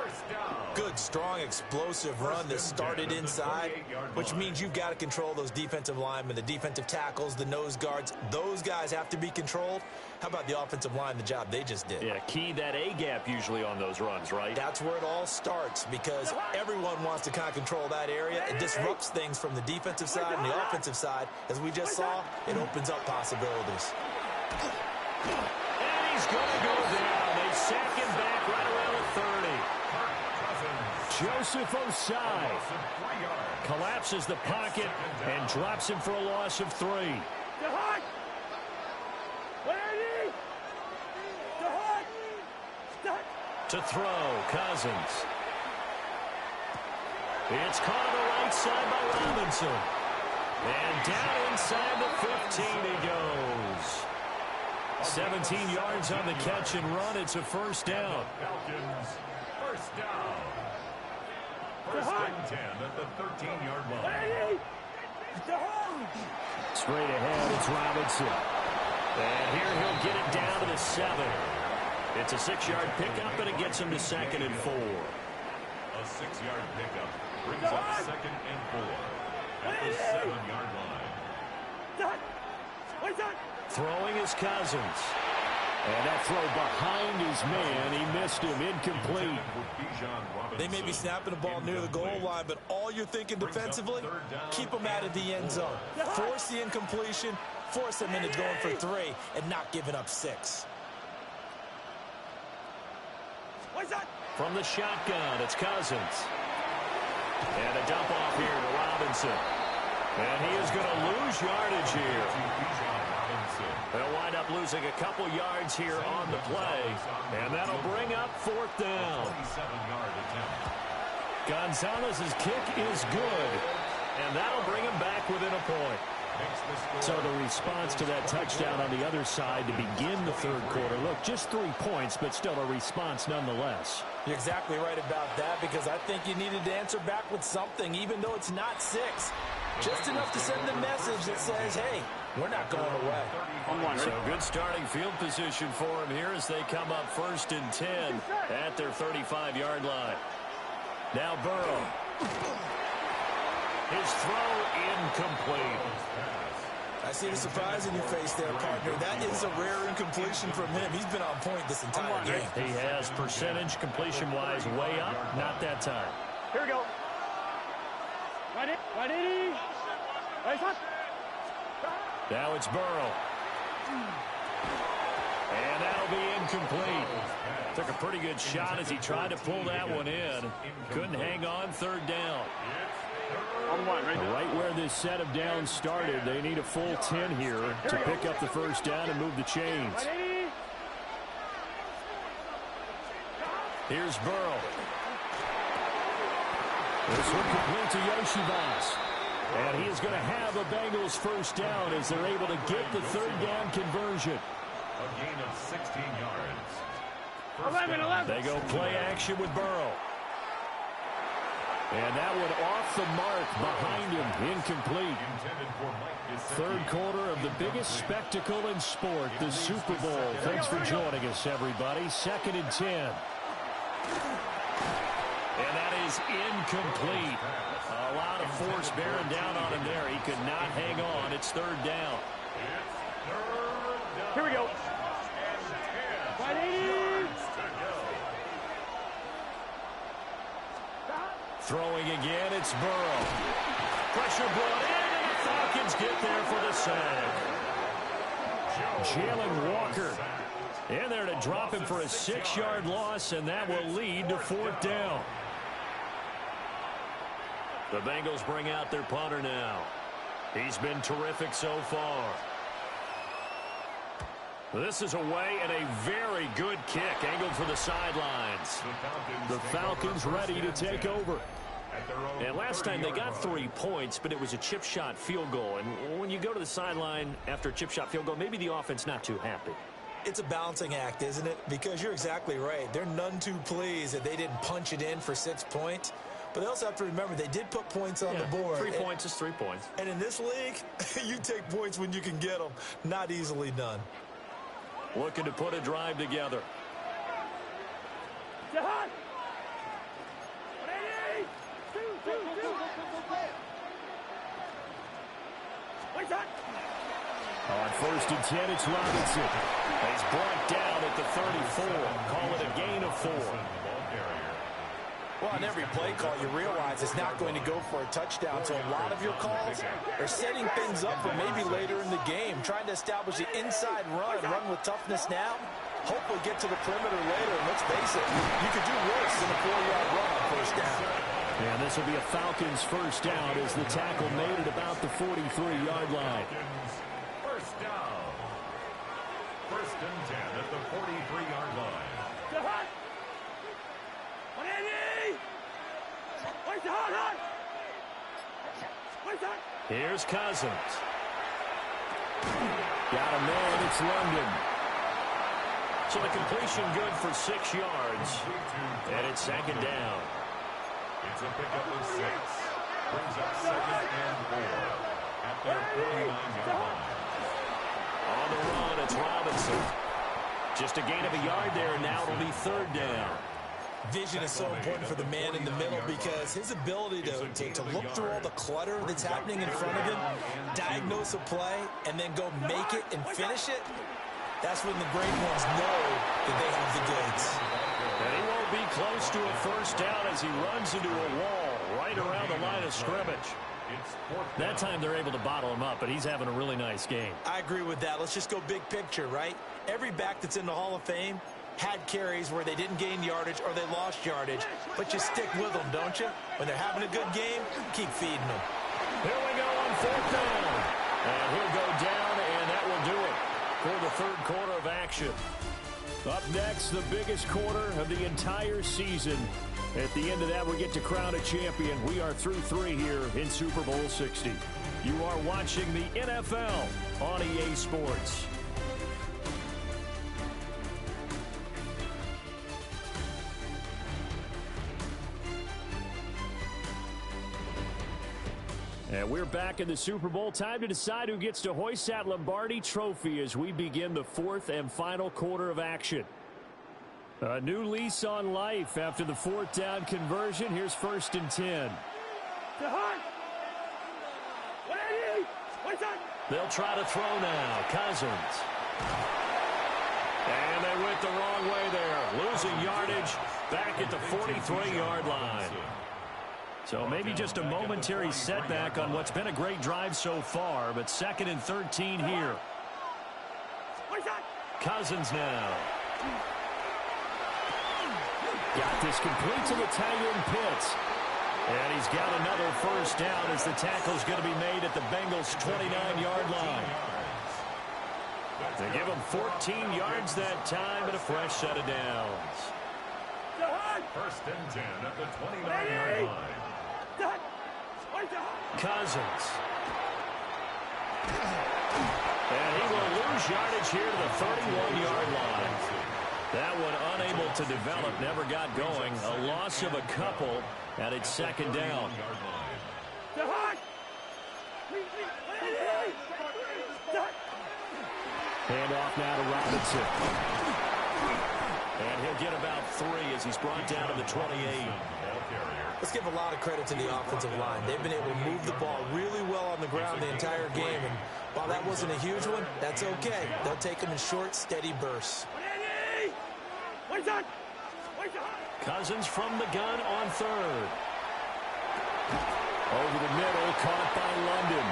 Good, strong, explosive run that started inside, which means you've got to control those defensive linemen, the defensive tackles, the nose guards. Those guys have to be controlled. How about the offensive line, the job they just did? Yeah, key that A-gap usually on those runs, right? That's where it all starts because everyone wants to kind of control that area. It disrupts things from the defensive side and the offensive side. As we just saw, it opens up possibilities. And he's going to go down. They sack him back right around the 30. Joseph Osai collapses the pocket and drops him for a loss of 3. To throw, Cousins. It's caught on the right side by Robinson. And down inside the 15 he goes. 17 yards on the catch and run. It's a first down. Falcons, first down. First and 10 at the 13-yard line. Straight ahead, it's Robinson. And here he'll get it down to the 7. It's a 6-yard pickup, and it gets him to 2nd and 4. A 6-yard pickup brings up 2nd and 4 at the 7-yard line. Throwing is Cousins. And that throw behind his man. He missed him. Incomplete. They may be snapping the ball near the goal line, but all you're thinking defensively, keep them out of the end zone. Force the incompletion, force them into going for 3, and not giving up 6. From the shotgun, it's Cousins. And a dump off here to Robinson. And he is going to lose yardage here. They'll wind up losing a couple yards here on the play. And that'll bring up 4th down. Gonzalez's kick is good. And that'll bring him back within a point. So the response to that touchdown on the other side to begin the 3rd quarter. Look, just 3 points, but still a response nonetheless. You're exactly right about that because I think you needed to answer back with something, even though it's not 6. Just enough to send a message that says, hey, we're not going away. So good starting field position for him here as they come up 1st and 10 at their 35-yard line. Now Burrow. His throw incomplete. I see the surprise in your face there, partner. That is a rare incompletion from him. He's been on point this entire game. He has percentage completion-wise way up. Not that time. Here we go. Right in. Now it's Burrow. And that'll be incomplete. Took a pretty good shot as he tried to pull that one in. Couldn't hang on, 3rd down. Right where this set of downs started, they need a full 10 here to pick up the first down and move the chains. Here's Burrow. This one complete to Yoshivas. And he is going to have a Bengals first down as they're able to get the 3rd down conversion. A gain of 16 yards. 11. They go play action with Burrow. And that one off the mark behind him, incomplete. 3rd quarter of the biggest spectacle in sport, the Super Bowl. Thanks for joining us, everybody. 2nd and 10. And that is incomplete. A lot of force bearing down on him there. He could not hang on. It's 3rd down. Here we go. Throwing again, it's Burrow. Pressure brought in, and the Falcons get there for the sack. Jalen Walker in there to drop him for a 6-yard loss, and that will lead to 4th down. The Bengals bring out their punter now. He's been terrific so far. This is away and a very good kick angled for the sidelines. The Falcons ready to take over. And last time they got 3 points, but it was a chip shot field goal. And when you go to the sideline after a chip shot field goal, maybe the offense not too happy. It's a balancing act, isn't it? Because you're exactly right. They're none too pleased that they didn't punch it in for 6 points. But they also have to remember they did put points on the board. 3 points is 3 points. And in this league, you take points when you can get them. Not easily done. Looking to put a drive together. On 1st and 10, it's Robinson. He's brought down at the 34. Call it a gain of 4. Well, on every play call, you realize it's not going to go for a touchdown. So a lot of your calls are setting things up for maybe later in the game, trying to establish the inside run with toughness now. Hopefully get to the perimeter later. And let's face it, you could do worse than a 4-yard run on 1st down. And this will be a Falcons 1st down as the tackle made at about the 43-yard line. 1st down. 1st and 10 at the 43-yard line. Here's Cousins. Got a man, it's London. So the completion good for 6 yards. And it's 2nd down. It's a pickup of 6. Brings up 2nd and 4 at their 49-yard line. On the run, it's Robinson. Just a gain of a yard there, and now it'll be 3rd down. Vision is so important for the man in the middle because his ability to look through all the clutter that's happening in front of him, diagnose a play, and then go make it and finish it, that's when the great ones know that they have the goods. And he won't be close to a 1st down as he runs into a wall right around the line of scrimmage. That time they're able to bottle him up, but he's having a really nice game. I agree with that. Let's just go big picture, right? Every back that's in the Hall of Fame had carries where they didn't gain yardage or they lost yardage, but you stick with them, don't you? When they're having a good game, keep feeding them. Here we go on 4th down. And he'll go down, and that will do it for the 3rd quarter of action. Up next, the biggest quarter of the entire season. At the end of that, we get to crown a champion. We are through 3 here in Super Bowl 60. You are watching the NFL on EA Sports. And we're back in the Super Bowl. Time to decide who gets to hoist that Lombardi trophy as we begin the 4th and final quarter of action. A new lease on life after the 4th down conversion. Here's 1st and 10. They'll try to throw now. Cousins. And they went the wrong way there. Losing yardage back at the 43-yard line. So maybe just a momentary setback on what's been a great drive so far, but 2nd and 13 here. Cousins now. Got this complete to the tight end Pitts. And he's got another 1st down as the tackle's going to be made at the Bengals' 29-yard line. They give him 14 yards that time and a fresh set of downs. 1st and 10 at the 29-yard line. Cousins. And he will lose yardage here to the 31-yard line. That one unable to develop, never got going. A loss of a couple, and it's 2nd down. Handoff now to Robinson. And he'll get about 3 as he's brought down to the 28. Let's give a lot of credit to the offensive line. They've been able to move the ball really well on the ground the entire game. And while that wasn't a huge one, that's okay. They'll take them in short, steady bursts. Cousins from the gun on 3rd. Over the middle, caught by London.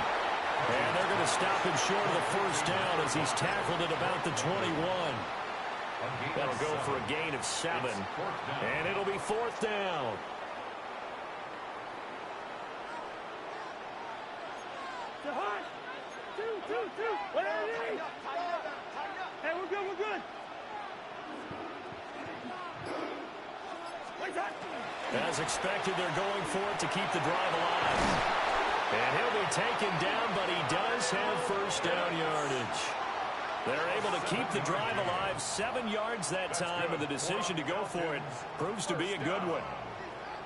And they're going to stop him short of the 1st down as he's tackled at about the 21. That'll go for a gain of 7. And it'll be 4th down. Hey, we're good, we're good. As expected, they're going for it to keep the drive alive. And he'll be taken down, but he does have first down yardage. They're able to keep the drive alive, 7 yards that time, and the decision to go for it proves to be a good one.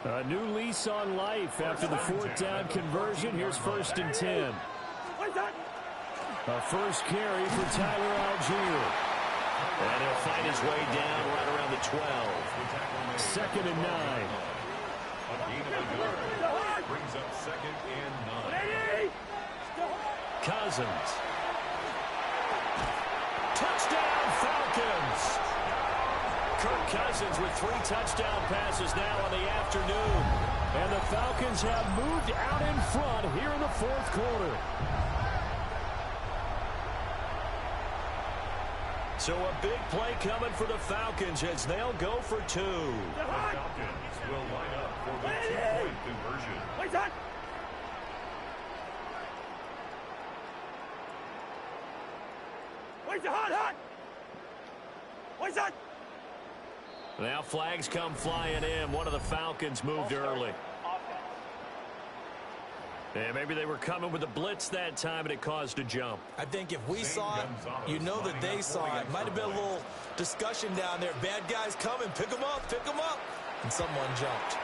A new lease on life after the 4th down conversion. Here's 1st and 10. A first carry for Tyler Algier. And he'll find his way down right around the 12. 2nd and 9. A gain of a yard brings up 2nd and 9. Cousins. Touchdown Falcons. Kirk Cousins with 3 touchdown passes now on the afternoon. And the Falcons have moved out in front here in the 4th quarter. So a big play coming for the Falcons as they'll go for 2. The Falcons will line up for the 2-point conversion. Now flags come flying in. One of the Falcons moved early. And maybe they were coming with a blitz that time, and it caused a jump. I think if we saw it, you know that they saw it. Might have been a little discussion down there. Bad guys coming. Pick them up. Pick them up. And someone jumped.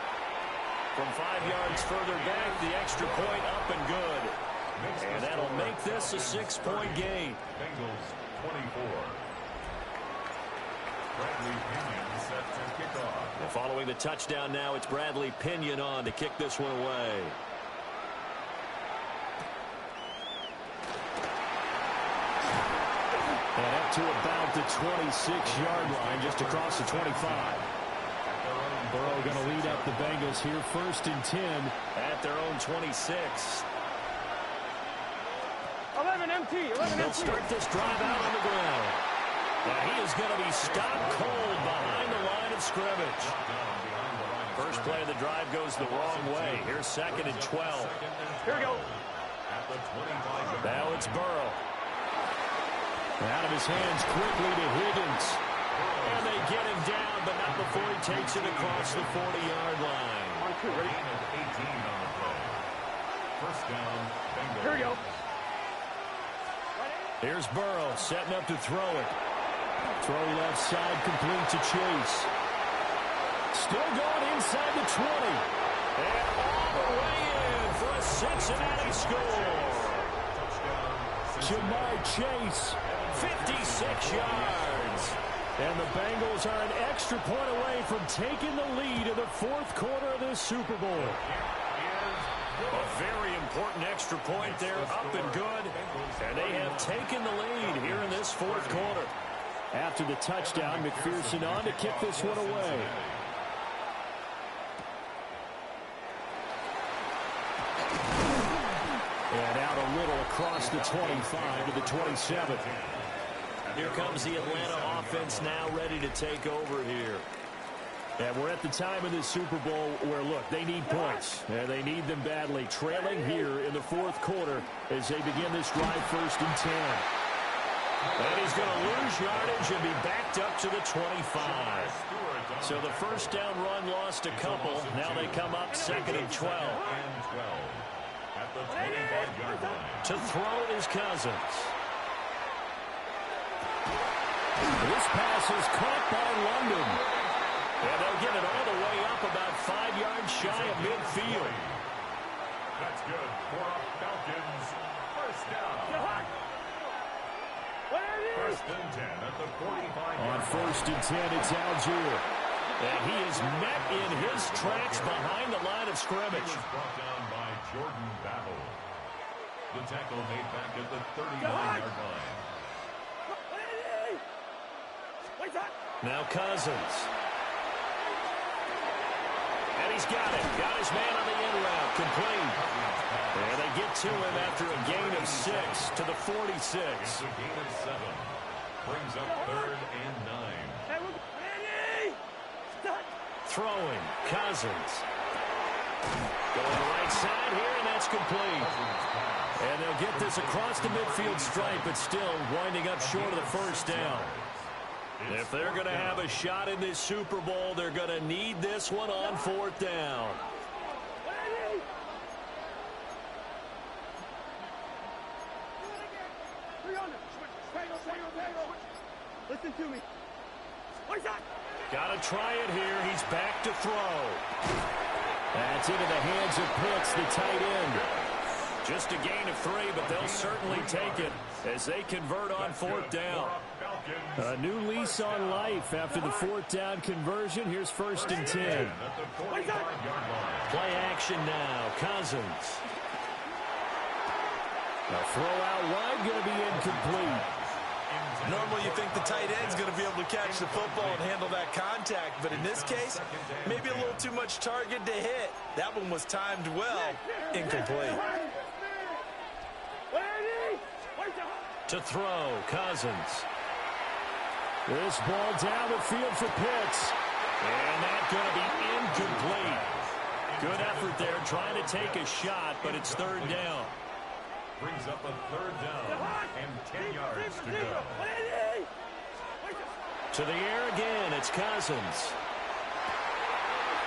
From 5 yards further back, the extra point up and good. And that'll make this a 6-point game. Bengals 24. Bradley Pinion set to kick off. And following the touchdown now, it's Bradley Pinion on to kick this one away. And up to about the 26-yard line, just across the 25. Burrow going to lead up the Bengals here, 1st and 10 at their own 26. 11 MT. They'll start this drive out on the ground. Now he is going to be stopped cold behind the line of scrimmage. First play of the drive goes the wrong way. Here's 2nd and 12. Here we go. Now it's Burrow. Out of his hands quickly to Higgins. And they get him down, but not before he takes it across the 40-yard line. Gain of 18 on the play. First down, Bengals. Here we go. Here's Burrow setting up to throw it. Throw left side, complete to Chase. Still going inside the 20. And all the way in for a Cincinnati score. Jamar Chase, 56 yards. And the Bengals are an extra point away from taking the lead in the 4th quarter of this Super Bowl. A very important extra point there, up and good. And they have taken the lead here in this 4th quarter. After the touchdown, McPherson on to kick this one away. And out a little across the 25 to the 27. Here comes the Atlanta offense now ready to take over here. And we're at the time of this Super Bowl where, look, they need points. And they need them badly. Trailing here in the 4th quarter as they begin this drive, 1st and 10. And he's going to lose yardage and be backed up to the 25. So the first down run lost a couple. Now they come up 2nd and 12. At the 25-yard line. To throw is Cousins. This pass is caught by London. And they'll get it all the way up about 5 yards shy of midfield. That's good for a Falcons first down. First and 10 at the 45-yard line. On 1st and 10, it's Algier. And he is met in his tracks behind the line of scrimmage. He was brought down by Jordan Battle. The tackle made back at the 39-yard line. Now Cousins. And he's got it. Got his man on the in route. Complete. And they get to him after a gain of 6 to the 46. It's a gain of 7. Brings up 3rd and 9. Throwing. Cousins. Going to the right side here, and that's complete. And they'll get this across the midfield stripe, but still winding up short of the first down. If they're going to have a shot in this Super Bowl, they're going to need this one on fourth down. Listen to me. Got to try it here. He's back to throw. That's into the hands of Pitts, the tight end. Just a gain of 3, but they'll certainly take it as they convert on fourth down. A new lease on life after the fourth down conversion. Here's 1st and 10. Play action now. Cousins. A throw out wide, going to be incomplete. Normally you think the tight end's going to be able to catch the football and handle that contact, but in this case, maybe a little too much target to hit. That one was timed well. Incomplete. To throw, Cousins. This ball down the field for Pitts. And that's going to be incomplete. Good effort there, trying to take a shot, but it's 3rd down. Brings up a 3rd down and 10 yards to go. To the air again, it's Cousins.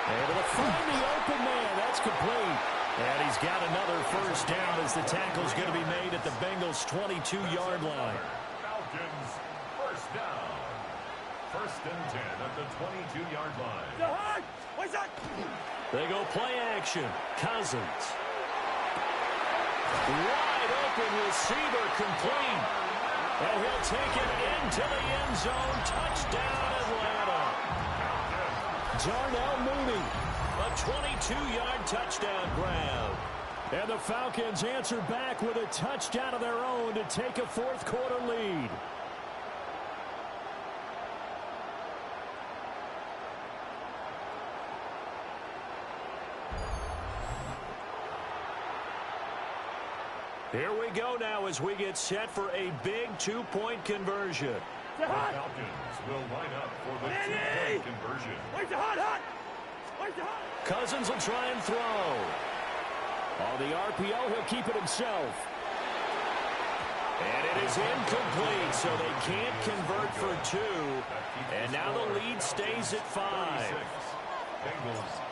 Able to find the open man. That's complete. And he's got another first down as the tackle's going to be made at the Bengals' 22-yard line. Falcons, first down. 1st and 10 at the 22-yard line. They go play action. Cousins. Wide open receiver complete. And he'll take it into the end zone. Touchdown, Atlanta. Darnell Mooney. A 22-yard touchdown grab. And the Falcons answer back with a touchdown of their own to take a 4th quarter lead. Here we go now as we get set for a big 2-point conversion. The Falcons will line up for the 2-point conversion. Cousins will try and throw. On the RPO, he'll keep it himself. And it is incomplete, so they can't convert for 2. And now the lead stays at 5.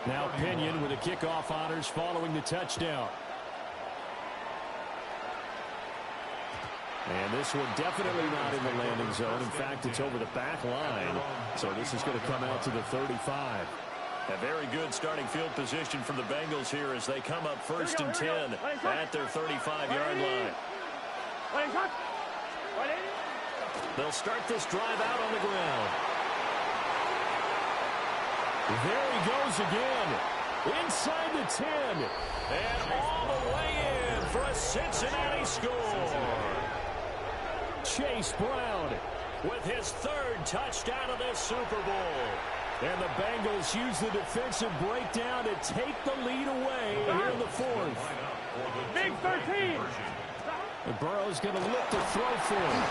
Now Pinion with the kickoff honors following the touchdown. And this one definitely not in the landing zone. In fact, it's over the back line. So this is going to come out to the 35. A very good starting field position for the Bengals here as they come up 1st and 10 at their 35-yard line. They'll start this drive out on the ground. There he goes again. Inside the 10. And all the way in for a Cincinnati score. Chase Brown with his 3rd touchdown of this Super Bowl. And the Bengals use the defensive breakdown to take the lead away here in the 4th. Big 13. And Burrow's going to look to throw for him.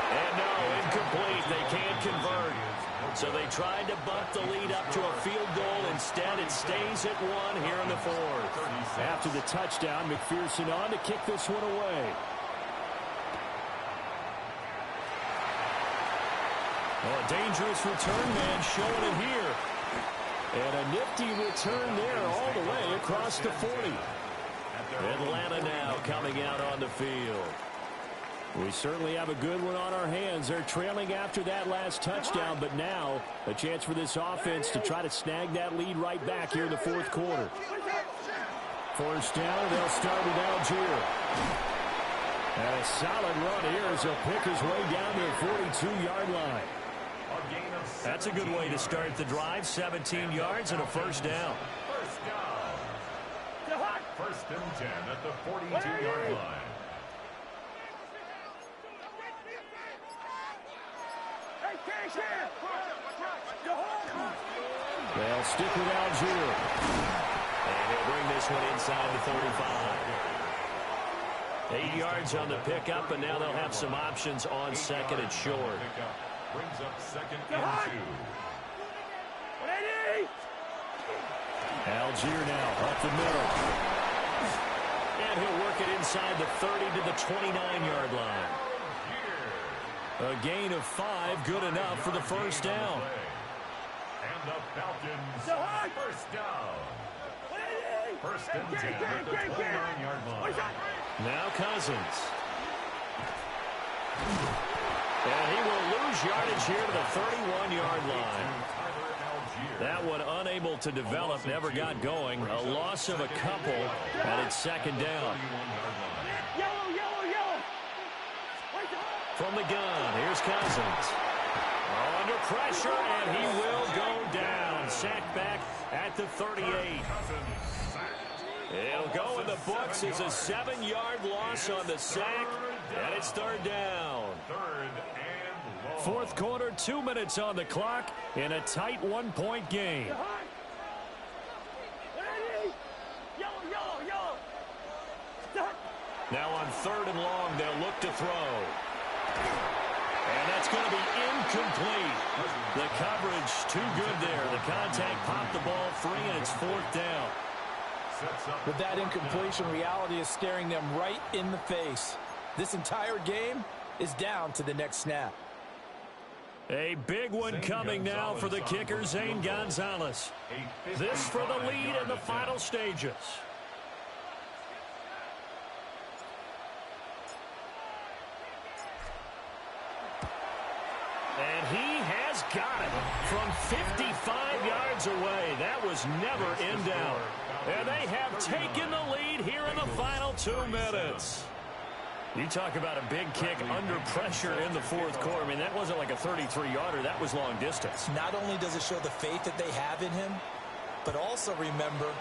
And no, incomplete. They can't convert. So they tried to bump the lead up to a field goal. Instead, it stays at 1 here in the 4th. After the touchdown, McPherson on to kick this one away. Oh, a dangerous return man showing it here. And a nifty return there all the way across the 40. Atlanta now coming out on the field. We certainly have a good one on our hands. They're trailing after that last touchdown, but now a chance for this offense to try to snag that lead right back here in the 4th quarter. 1st down, they'll start with Algier. And a solid run here as he'll pick his way down to the 42-yard line. That's a good way to start the drive. 17 yards and a 1st down. 1st and 10 at the 42-yard line. They'll stick with Algier. And he'll bring this one inside the 35. 8 yards on the pickup, and now they'll have some options on 2nd and short. Brings up 2nd and 2. Algier now up the middle. And he'll work it inside the 30 to the 29-yard line. A gain of 5, good enough for the first down. And the Falcons first down. First and 10 at the 29-yard line. Now Cousins. And he will lose yardage here to the 31-yard line. That one unable to develop, never got going. A loss of a couple, and it's second down. From the gun, here's Cousins. Under pressure, and he will go down. Sacked back at the 38. It'll go in the books as a 7-yard loss on the sack, and it's third down. Fourth quarter, 2 minutes on the clock in a tight 1-point game. Now on third and long, they'll look to throw. And that's going to be incomplete. The coverage too good there. The contact popped the ball free, and it's fourth down. With that incompletion, reality is staring them right in the face. This entire game is down to the next snap. A big one coming now for the kicker, Zane Gonzalez. This for the lead in the final stages. And he has got it from 55 yards away. That was never in doubt. And they have taken the lead here in the final 2 minutes. You talk about a big kick under pressure in the fourth quarter. I mean, that wasn't like a 33-yarder. That was long distance. Not only does it show the faith that they have in him, but also remember,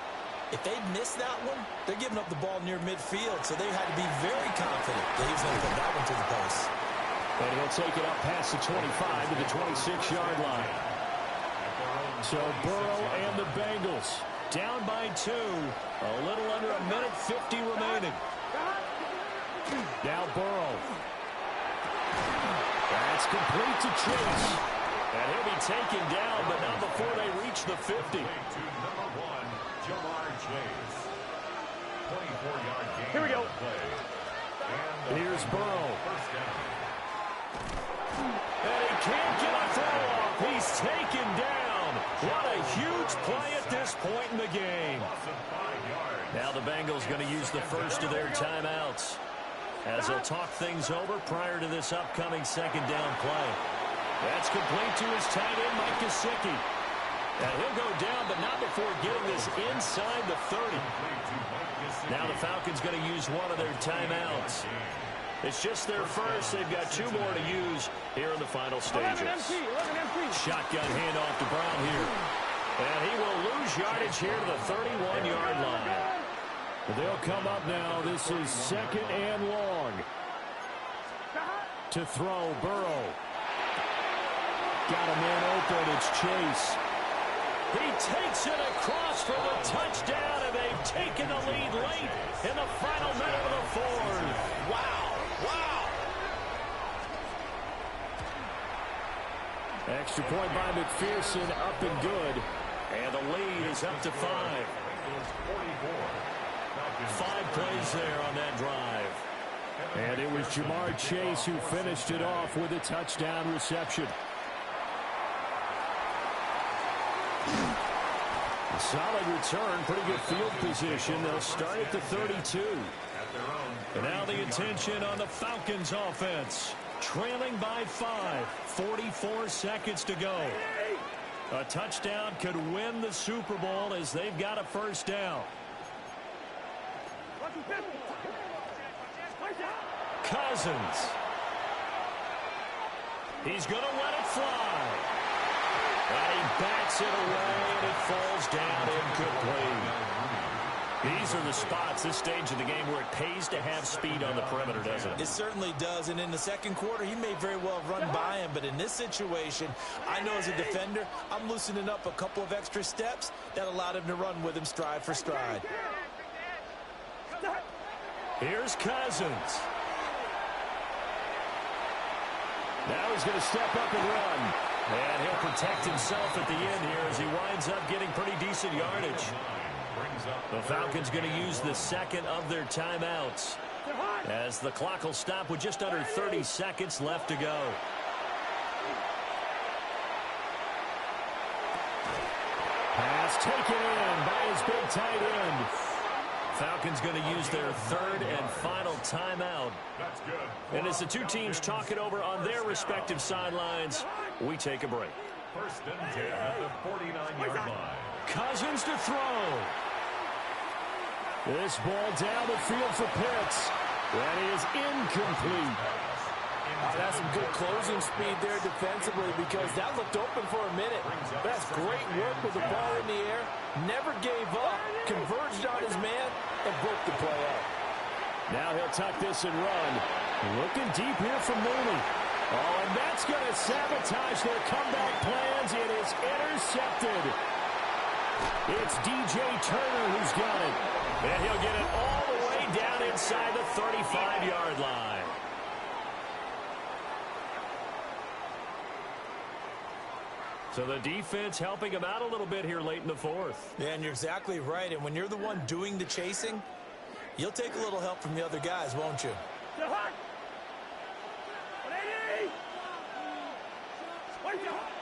if they miss that one, they're giving up the ball near midfield, so they had to be very confident that he was going to put that one to the post. And he'll take it up past the 25 to the 26-yard line. So Burrow and the Bengals down by 2. A little under a minute 50 remaining. Now Burrow. That's complete to Chase. And he'll be taken down, but not before they reach the 50. To number 1, Jamar Chase. 24-yard gain. Here we go. Here's Burrow. First down. And he can't get a throw off. He's taken down. What a huge play at this point in the game. Now the Bengals going to use the first of their timeouts as they'll talk things over prior to this upcoming second down play. That's complete to his tight end, Mike Gesicki. And he'll go down, but not before getting this inside the 30. Now the Falcons going to use one of their timeouts. It's just their first. They've got 2 more to use here in the final stages. Shotgun handoff to Brown here. And he will lose yardage here to the 31-yard line. They'll come up now. This is second and long. To throw, Burrow. Got a man open. It's Chase. He takes it across for the touchdown, and they've taken the lead late in the final minute of the fourth. Wow. Wow. Extra point by McPherson, up and good. And the lead is up to 5. 5 plays there on that drive. And it was Jamar Chase who finished it off with a touchdown reception. A solid return, pretty good field position. They'll start at the 32. And now the attention on the Falcons offense. Trailing by 5. 44 seconds to go. A touchdown could win the Super Bowl as they've got a first down. Cousins. He's going to let it fly. And he backs it away, and it falls down incomplete. These are the spots, this stage of the game, where it pays to have speed on the perimeter, doesn't it? It certainly does, and in the second quarter, he may very well run by him, but in this situation, I know as a defender, I'm loosening up a couple of extra steps that allowed him to run with him stride for stride. Here's Cousins. Now he's going to step up and run. And he'll protect himself at the end here as he winds up getting pretty decent yardage. The Falcons going to use the second of their timeouts as the clock will stop with just under 30 seconds left to go. Pass taken in by his big tight end. Falcons going to use their third and final timeout. And as the two teams talk it over on their respective sidelines, we take a break. First and 10 at the 49-yard line. Cousins to throw. This ball down the field for Pitts. That is incomplete. That's some good closing speed there defensively because that looked open for a minute. That's great work with the ball in the air. Never gave up, converged on his man, and broke the play up. Now he'll tuck this and run. Looking deep here from Mooney. Oh, and that's going to sabotage their comeback plans. It is intercepted. It's DJ Turner who's got it. And he'll get it all the way down inside the 35-yard line. So the defense helping him out a little bit here late in the fourth. Yeah, and you're exactly right. And when you're the one doing the chasing, you'll take a little help from the other guys, won't you?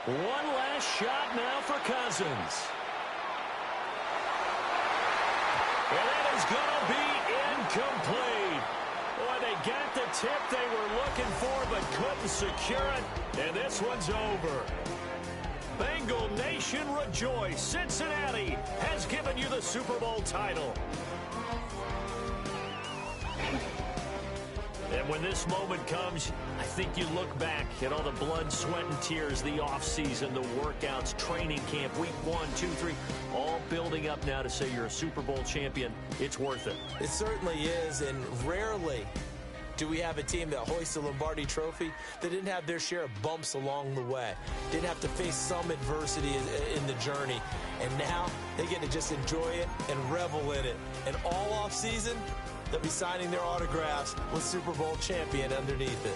One last shot now for Cousins. And that is going to be incomplete. Boy, they got the tip they were looking for but couldn't secure it. And this one's over. Bengal Nation rejoice. Cincinnati has given you the Super Bowl title. And when this moment comes, I think you look back at all the blood, sweat, and tears, the offseason, the workouts, training camp, week 1, 2, 3, all building up now to say you're a Super Bowl champion. It's worth it. It certainly is, and rarely do we have a team that hoists the Lombardi Trophy that didn't have their share of bumps along the way, didn't have to face some adversity in the journey, and now they get to just enjoy it and revel in it. And all offseason, they'll be signing their autographs with Super Bowl champion underneath it.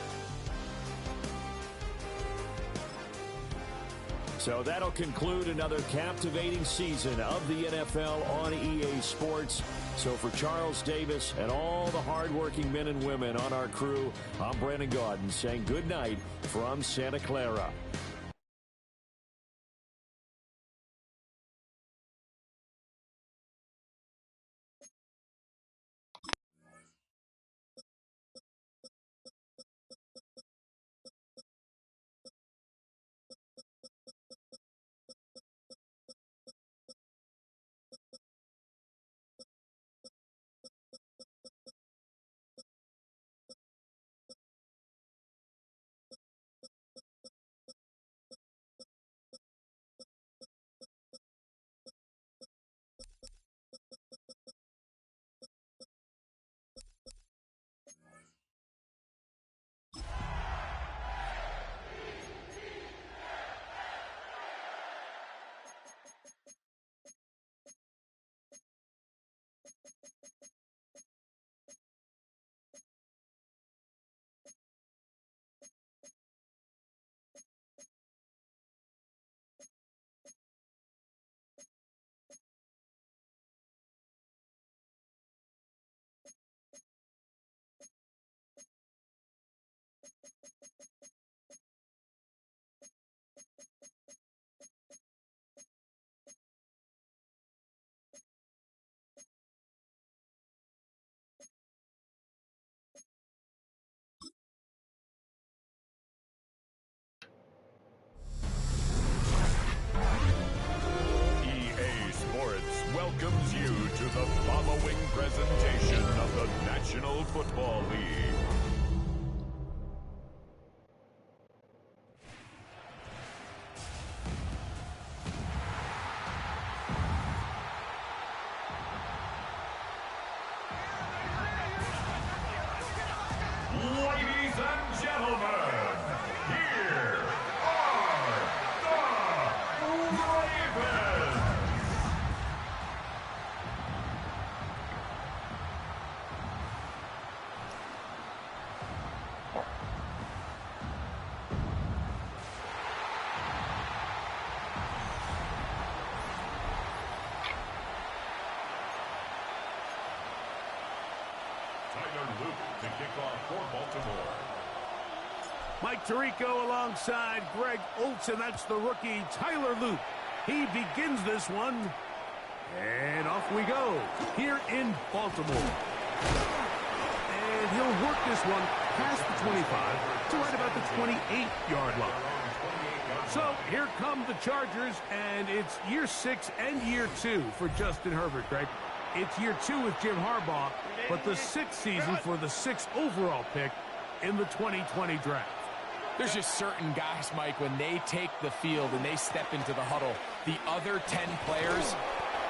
So that'll conclude another captivating season of the NFL on EA Sports. So for Charles Davis and all the hardworking men and women on our crew, I'm Brandon Gaudin saying good night from Santa Clara. Welcomes you to the following presentation of the National Football League. Ladies and gentlemen, here are the Ravens. kickoff for Baltimore. Mike Tirico alongside Greg Olsen. That's the rookie Tyler Luke. He begins this one. And off we go here in Baltimore. And he'll work this one past the 25 to right about the 28-yard line. So here come the Chargers, and it's year 6 and year 2 for Justin Herbert, Greg. It's year 2 with Jim Harbaugh, but the 6th season for the 6th overall pick in the 2020 draft. There's just certain guys, Mike, when they take the field and they step into the huddle, the other 10 players,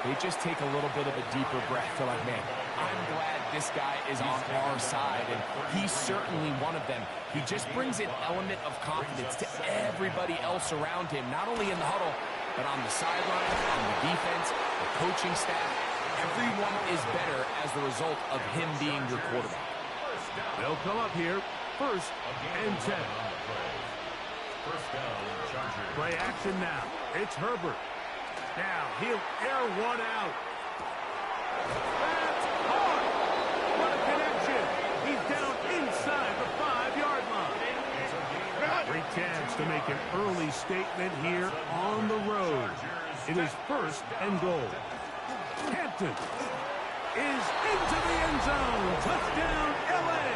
they just take a little bit of a deeper breath. They're like, man, I'm glad this guy is on our side, and he's certainly one of them. He just brings an element of confidence to everybody else around him, not only in the huddle, but on the sideline, on the defense, the coaching staff. Everyone is better as the result of him being your quarterback. They'll come up here, 1st and 10. Play action now. It's Herbert. Now he'll air one out. That's hard. What a connection. He's down inside the 5-yard line. Great chance to make an early statement here on the road. It is 1st and goal. Hampton is into the end zone. Touchdown, L.A.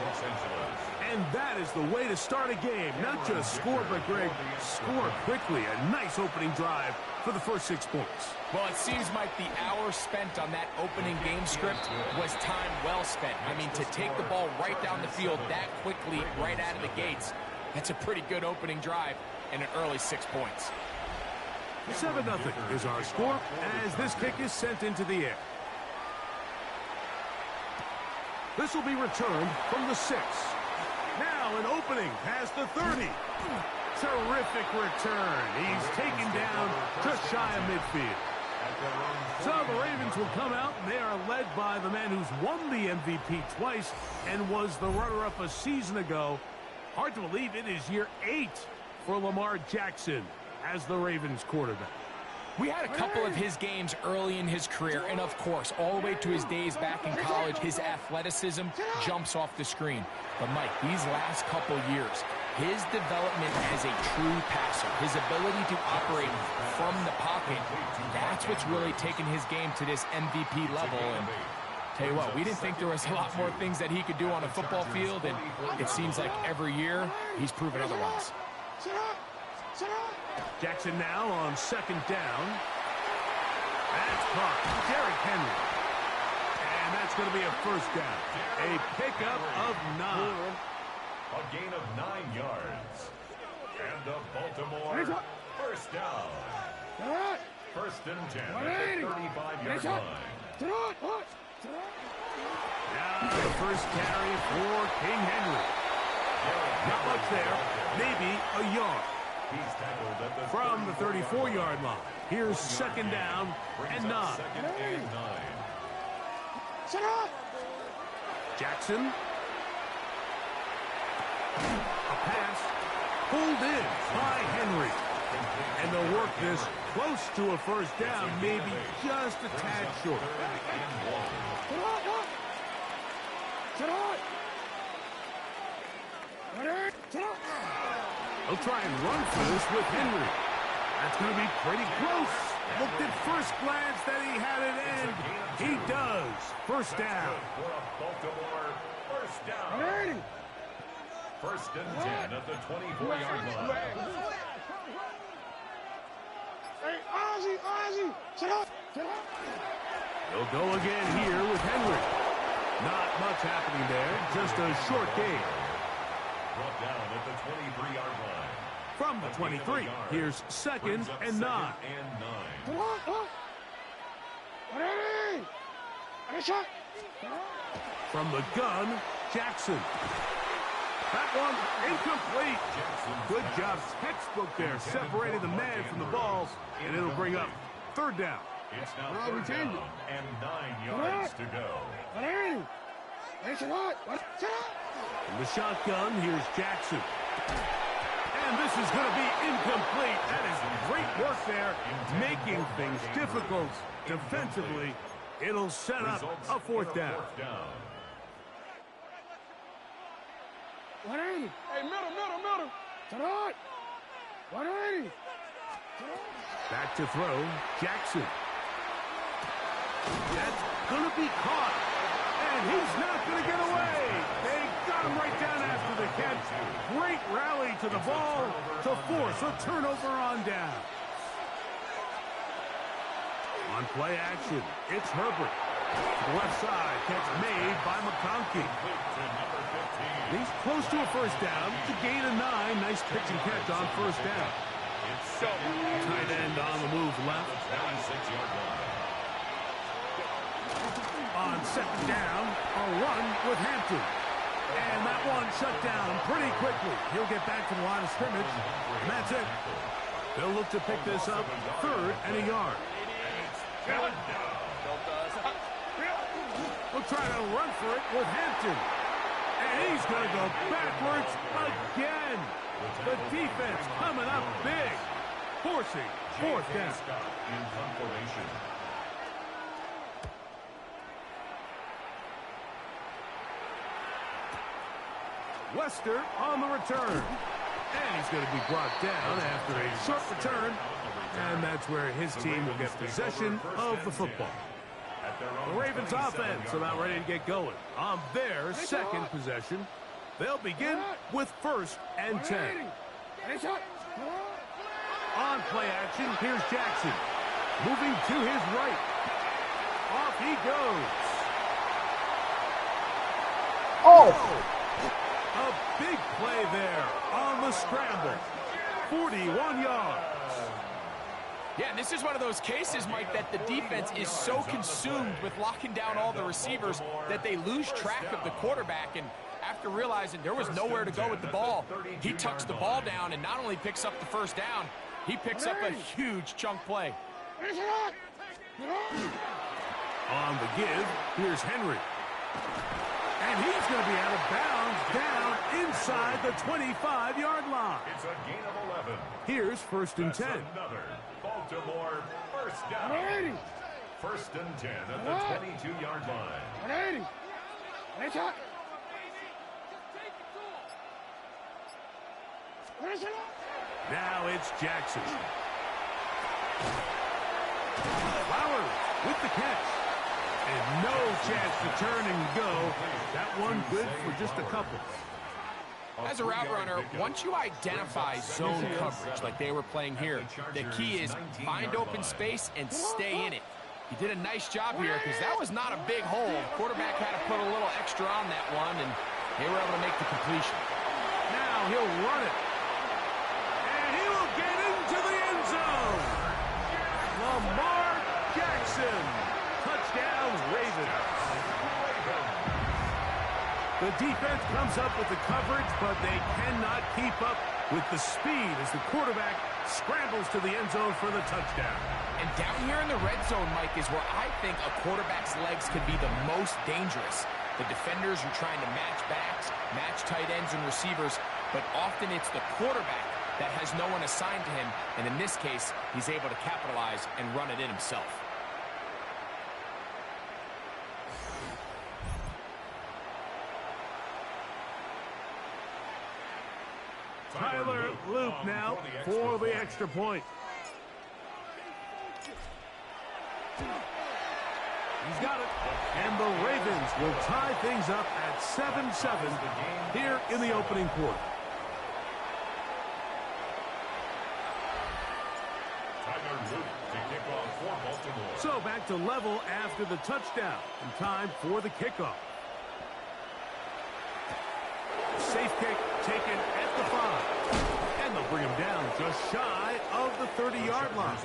Los Angeles. And that is the way to start a game. Not just score, but, Greg, score quickly. A nice opening drive for the first 6 points. Well, it seems like the hour spent on that opening game script was time well spent. I mean, to take the ball right down the field that quickly, right out of the gates, that's a pretty good opening drive and an early 6 points. 7-0 is our score as this kick is sent into the air. This will be returned from the 6. Now an opening past the 30. Terrific return. He's taken down just shy of midfield. So the Ravens will come out, and they are led by the man who's won the MVP twice and was the runner-up a season ago. Hard to believe it is year 8 for Lamar Jackson as the Ravens quarterback. We had a couple of his games early in his career, and of course, all the way to his days back in college, his athleticism jumps off the screen. But Mike, these last couple years, his development as a true passer, his ability to operate from the pocket, that's what's really taken his game to this MVP level. And tell you what, we didn't think there was a lot more things that he could do on a football field, and it seems like every year he's proven otherwise. Jackson now on 2nd down. That's caught. Derrick Henry. And that's going to be a 1st down. A pickup of 9. A gain of 9 yards. And the Baltimore 1st down. 1st and 10 at the 35-yard line. Now the first carry for King Henry. Not much there. Maybe a yard. He's tackled at the From the 34-yard line. Here's 2nd down and 9. 2nd and 9. Jackson. A pass pulled in by Henry. And they'll work this close to a 1st down, maybe just a tad short. They'll try and run for this with Henry. That's going to be pretty close. Looked at first glance that he had it end. He does. 1st down. For a Baltimore 1st down. 1st and 10 at the 24-yard line. Hey, Ozzy, sit up. They'll go again here with Henry. Not much happening there. Just a short gain. Brought down at the 23-yard line. From the 23, here's 2nd and 9. From the gun, Jackson. That one incomplete. Good job, textbook there, separating the man from the ball, and it'll bring up 3rd down. It's now 3rd down and 9 yards to go. From the shotgun, here's Jackson. And this is going to be incomplete. That is great work there, making things difficult defensively. It'll set up a 4th down. 180. Hey, middle. Tarot. 180. Back to throw, Jackson. That's going to be caught. And he's not going to get away. They got him right down after the catch. Great rally to the ball to force a turnover on down. On play action, it's Herbert. To the left side, catch made by McConkey. He's close to a first down to gain a 9. Nice pitch and catch on first down. Tight end on the move left. On second down, a run with Hampton. And that one shut down pretty quickly. He'll get back to the line of scrimmage. And that's it. They'll look to pick this up 3rd and a yard. We'll try to run for it with Hampton. And he's going to go backwards again. The defense coming up big. Forcing 4th down. Wester on the return. And he's going to be brought down after a short return. And that's where his team will get possession of the football. The Ravens offense about ready to get going. On their second possession, they'll begin with 1st and 10. On play action, here's Jackson. Moving to his right. Off he goes. Oh! A big play there on the scramble. 41 yards. Yeah, this is one of those cases, Mike, that the defense is so consumed with locking down all the receivers that they lose track of the quarterback. And after realizing there was nowhere to go with the ball, he tucks the ball down and not only picks up the first down, he picks up a huge chunk play. On the give, here's Henry. And he's going to be out of bounds down inside the 25-yard line. It's a gain of 11. Here's 1st and 10. Another Baltimore first down. 180. 1st and 10 at the 22-yard line. 180. Now it's Jackson. Flowers with the catch. And no chance to turn and go. That one good for just a couple. As a route runner, once you identify zone coverage like they were playing here, the key is find open space and stay in it. He did a nice job here because that was not a big hole. Quarterback had to put a little extra on that one, and they were able to make the completion. Now he'll run it. And he will get into the end zone. Lamar Jackson. Touchdown, Ravens. The defense comes up with the coverage, but they cannot keep up with the speed as the quarterback scrambles to the end zone for the touchdown. And down here in the red zone, Mike, is where I think a quarterback's legs could be the most dangerous. The defenders are trying to match backs, match tight ends and receivers, but often it's the quarterback that has no one assigned to him, and in this case, he's able to capitalize and run it in himself. Tyler Loop now for the extra point. He's got it. And the Ravens will tie things up at 7-7 here in the opening quarter. Tyler Loop to kick off for Baltimore. So back to level after the touchdown. And time for the kickoff. Safe kick taken at the 5. And they'll bring him down just shy of the 30-yard line.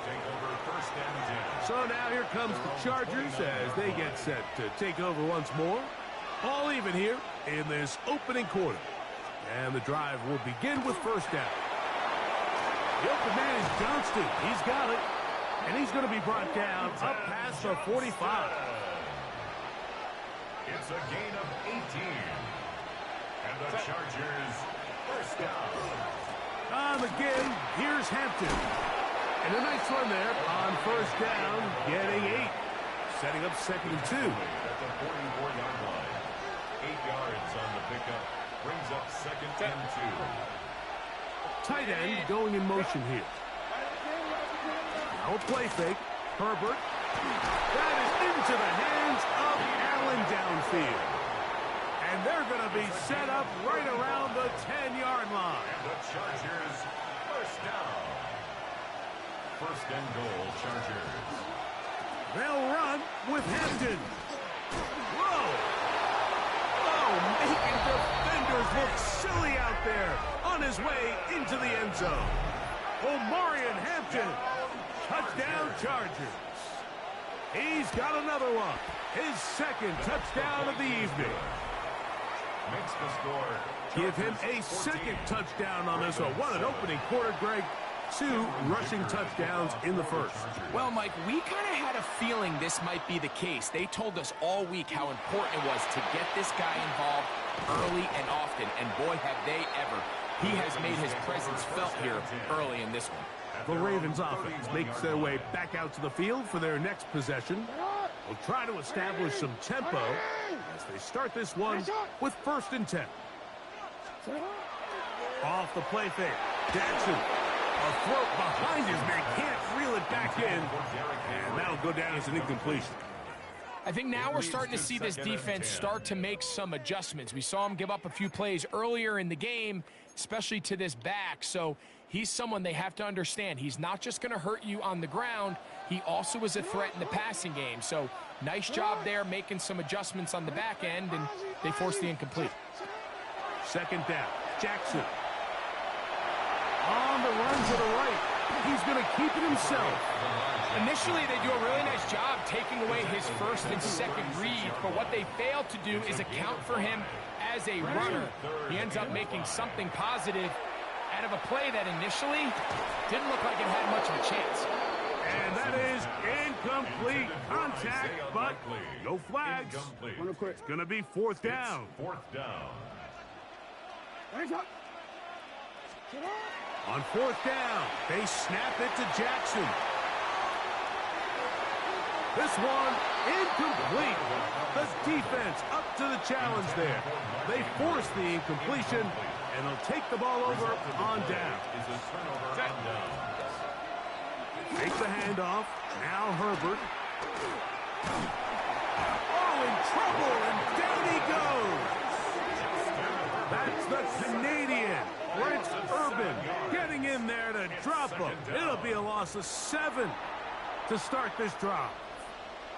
So now here comes the Chargers as they get set to take over once more. All even here in this opening quarter. And the drive will begin with first down. The open man is Johnston. He's got it. And he's going to be brought down up past the 45. It's a gain of 18. And the Chargers first down. On the give, here's Hampton. And a nice run there on first down, getting 8. Setting up 2nd and 2. At the 44-yard line. 8 yards on the pickup. Brings up 2nd and 2. Tight end going in motion here. Now a play fake. Herbert. That is into the hands of Allen downfield. And they're going to be set up right around the 10-yard line. And the Chargers, first down. First and goal, Chargers. They'll run with Hampton. Whoa! Oh, making defenders look silly out there on his way into the end zone. Omarion Hampton. Touchdown, Chargers. He's got another one. His second touchdown of the evening. Makes the score. Give him a second touchdown on this one. What an opening quarter, Greg. 2 rushing touchdowns in the first. Well, Mike, we kind of had a feeling this might be the case. They told us all week how important it was to get this guy involved early and often, and boy, have they ever. He has made his presence felt here early in this one. The Ravens offense makes their way back out to the field for their next possession. They'll try to establish some tempo as they start this one with 1st and 10. Off the play fake. Jackson. A throw behind his man. Can't reel it back in. And that'll go down as an incompletion. I think now we're starting to see this defense start to make some adjustments. We saw him give up a few plays earlier in the game, especially to this back. So he's someone they have to understand. He's not just going to hurt you on the ground. He also is a threat in the passing game. So nice job there making some adjustments on the back end, and they forced the incomplete. 2nd down. Jackson. On the run to the right. He's going to keep it himself. Initially, they do a really nice job taking away his 1st and 2nd read, but what they fail to do is account for him as a runner. He ends up making something positive out of a play that initially didn't look like it had much of a chance. And that is incomplete contact, but no flags. It's going to be 4th down. 4th down. On 4th down, they snap it to Jackson. This one incomplete. The defense up to the challenge there. They force the incompletion, and they'll take the ball over on down. Take the handoff. Now Herbert. Oh, in trouble, and down he goes. That's the Canadian, Brent Urban, getting in there to drop him. It'll be a loss of 7 to start this drive.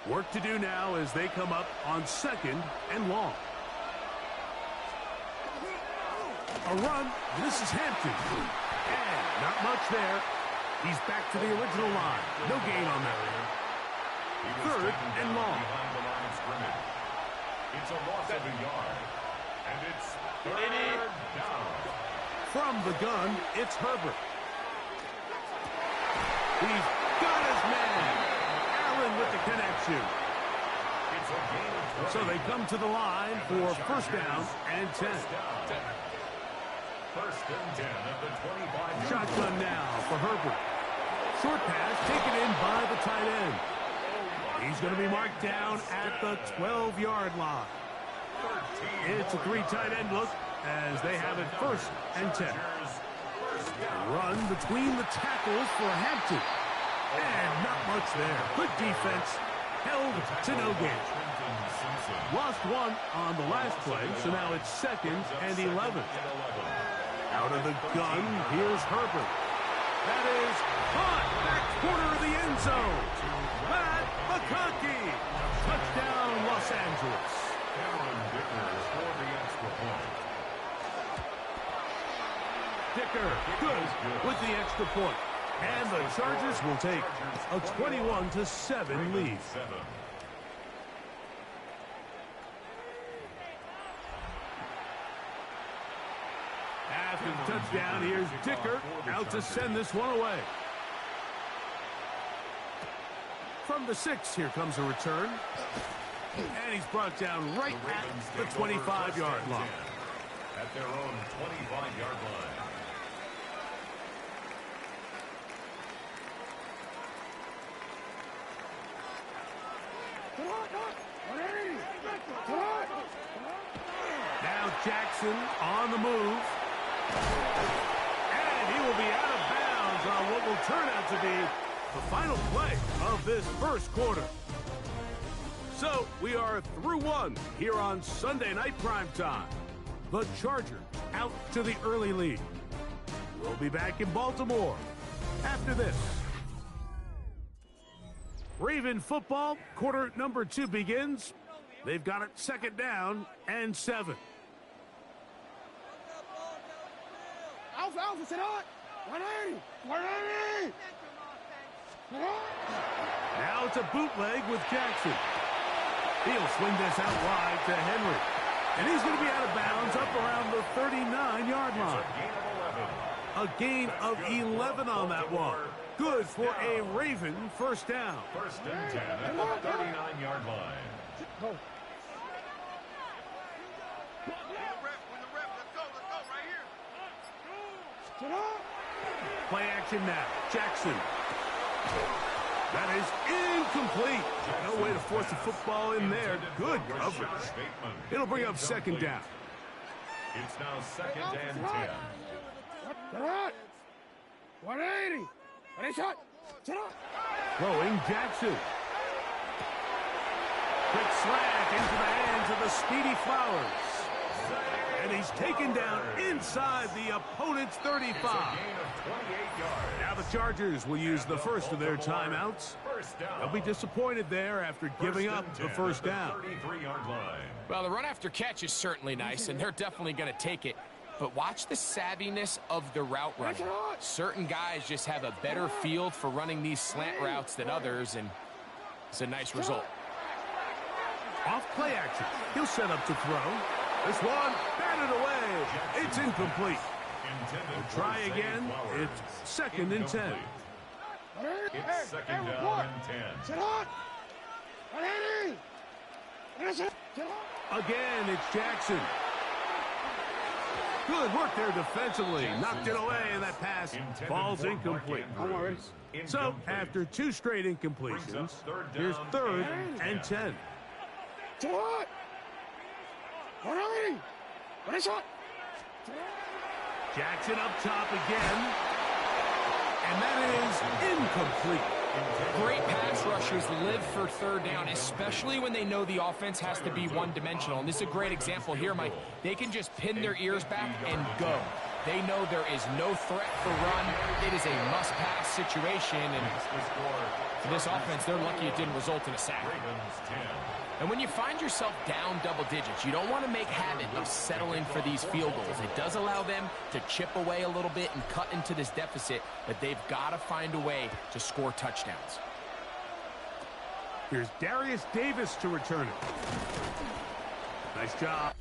Work to do now as they come up on 2nd and long. A run. This is Hampton. And not much there. He's back to the original line. No gain on that. 3rd and long. It's a loss of a yard. And it's 3rd down. From the gun, it's Herbert. He's got his man. Allen with the connection. It's a gain of 20. So they come to the line for 1st down and 10. 1st and 10 at the 25. Shotgun now for Herbert. Short pass taken in by the tight end. He's going to be marked down at the 12-yard line. It's a 3 tight end look as they have it 1st and 10. Run between the tackles for Hampton. And not much there. Good defense. Held to no gain. Lost 1 on the last play, so now it's 2nd and 11. Out of the gun, here's Herbert. That is caught back corner of the end zone. Matt McConkey. Touchdown, Los Angeles. Dicker, good with the extra point. And the Chargers will take a 21-7 lead. After the touchdown, here's Dicker out to send this one away. From the 6, here comes a return. And he's brought down right at the 25-yard line. At their own 25-yard line. Now Jackson on the move. And he will be out of bounds on what will turn out to be the final play of this first quarter. So we are through one here on Sunday Night Primetime. The Chargers out to the early lead. We'll be back in Baltimore after this. Raven football, quarter number 2 begins. They've got it 2nd down and 7. Alpha, Alpha, sit on. 180. 180. Now it's a bootleg with Jackson. He'll swing this out wide to Henry. And he's going to be out of bounds up around the 39-yard line. A gain of 11 on that one. Good for a Raven first down. 1st and 10 at the 39-yard line. Go. Play action now. Jackson. That is incomplete. No way to force the football in there. Good coverage. It'll bring up 2nd down. It's now 2nd and 10. 180. Ready, shot. Throwing Jackson. Quick slant into the hands of the speedy Flowers. And he's taken down inside the opponent's 35. Now the Chargers will use the first of their timeouts. They'll be disappointed there after giving up the first down. Well, the run after catch is certainly nice, and they're definitely going to take it. But watch the savviness of the route running. Certain guys just have a better feel for running these slant routes than others, and it's a nice result. Off play action. He'll set up to throw. This one batted away. It's incomplete. We'll try again. It's 2nd and 10. It's 2nd down and 10. Sit on. 180. Again, it's Jackson. Good work there defensively. Knocked it away, and that pass falls incomplete. So, after 2 straight incompletions, here's 3rd and 10. Sit on. 180. Ready, shot. Jackson up top again. And that is incomplete. Great pass rushers live for 3rd down, especially when they know the offense has to be one-dimensional. And this is a great example here, Mike. They can just pin their ears back and go. They know there is no threat for run. It is a must-pass situation. And for this offense, they're lucky it didn't result in a sack. And when you find yourself down double digits, you don't want to make habit of settling for these field goals. It does allow them to chip away a little bit and cut into this deficit, but they've got to find a way to score touchdowns. Here's Darius Davis to return it. Nice job.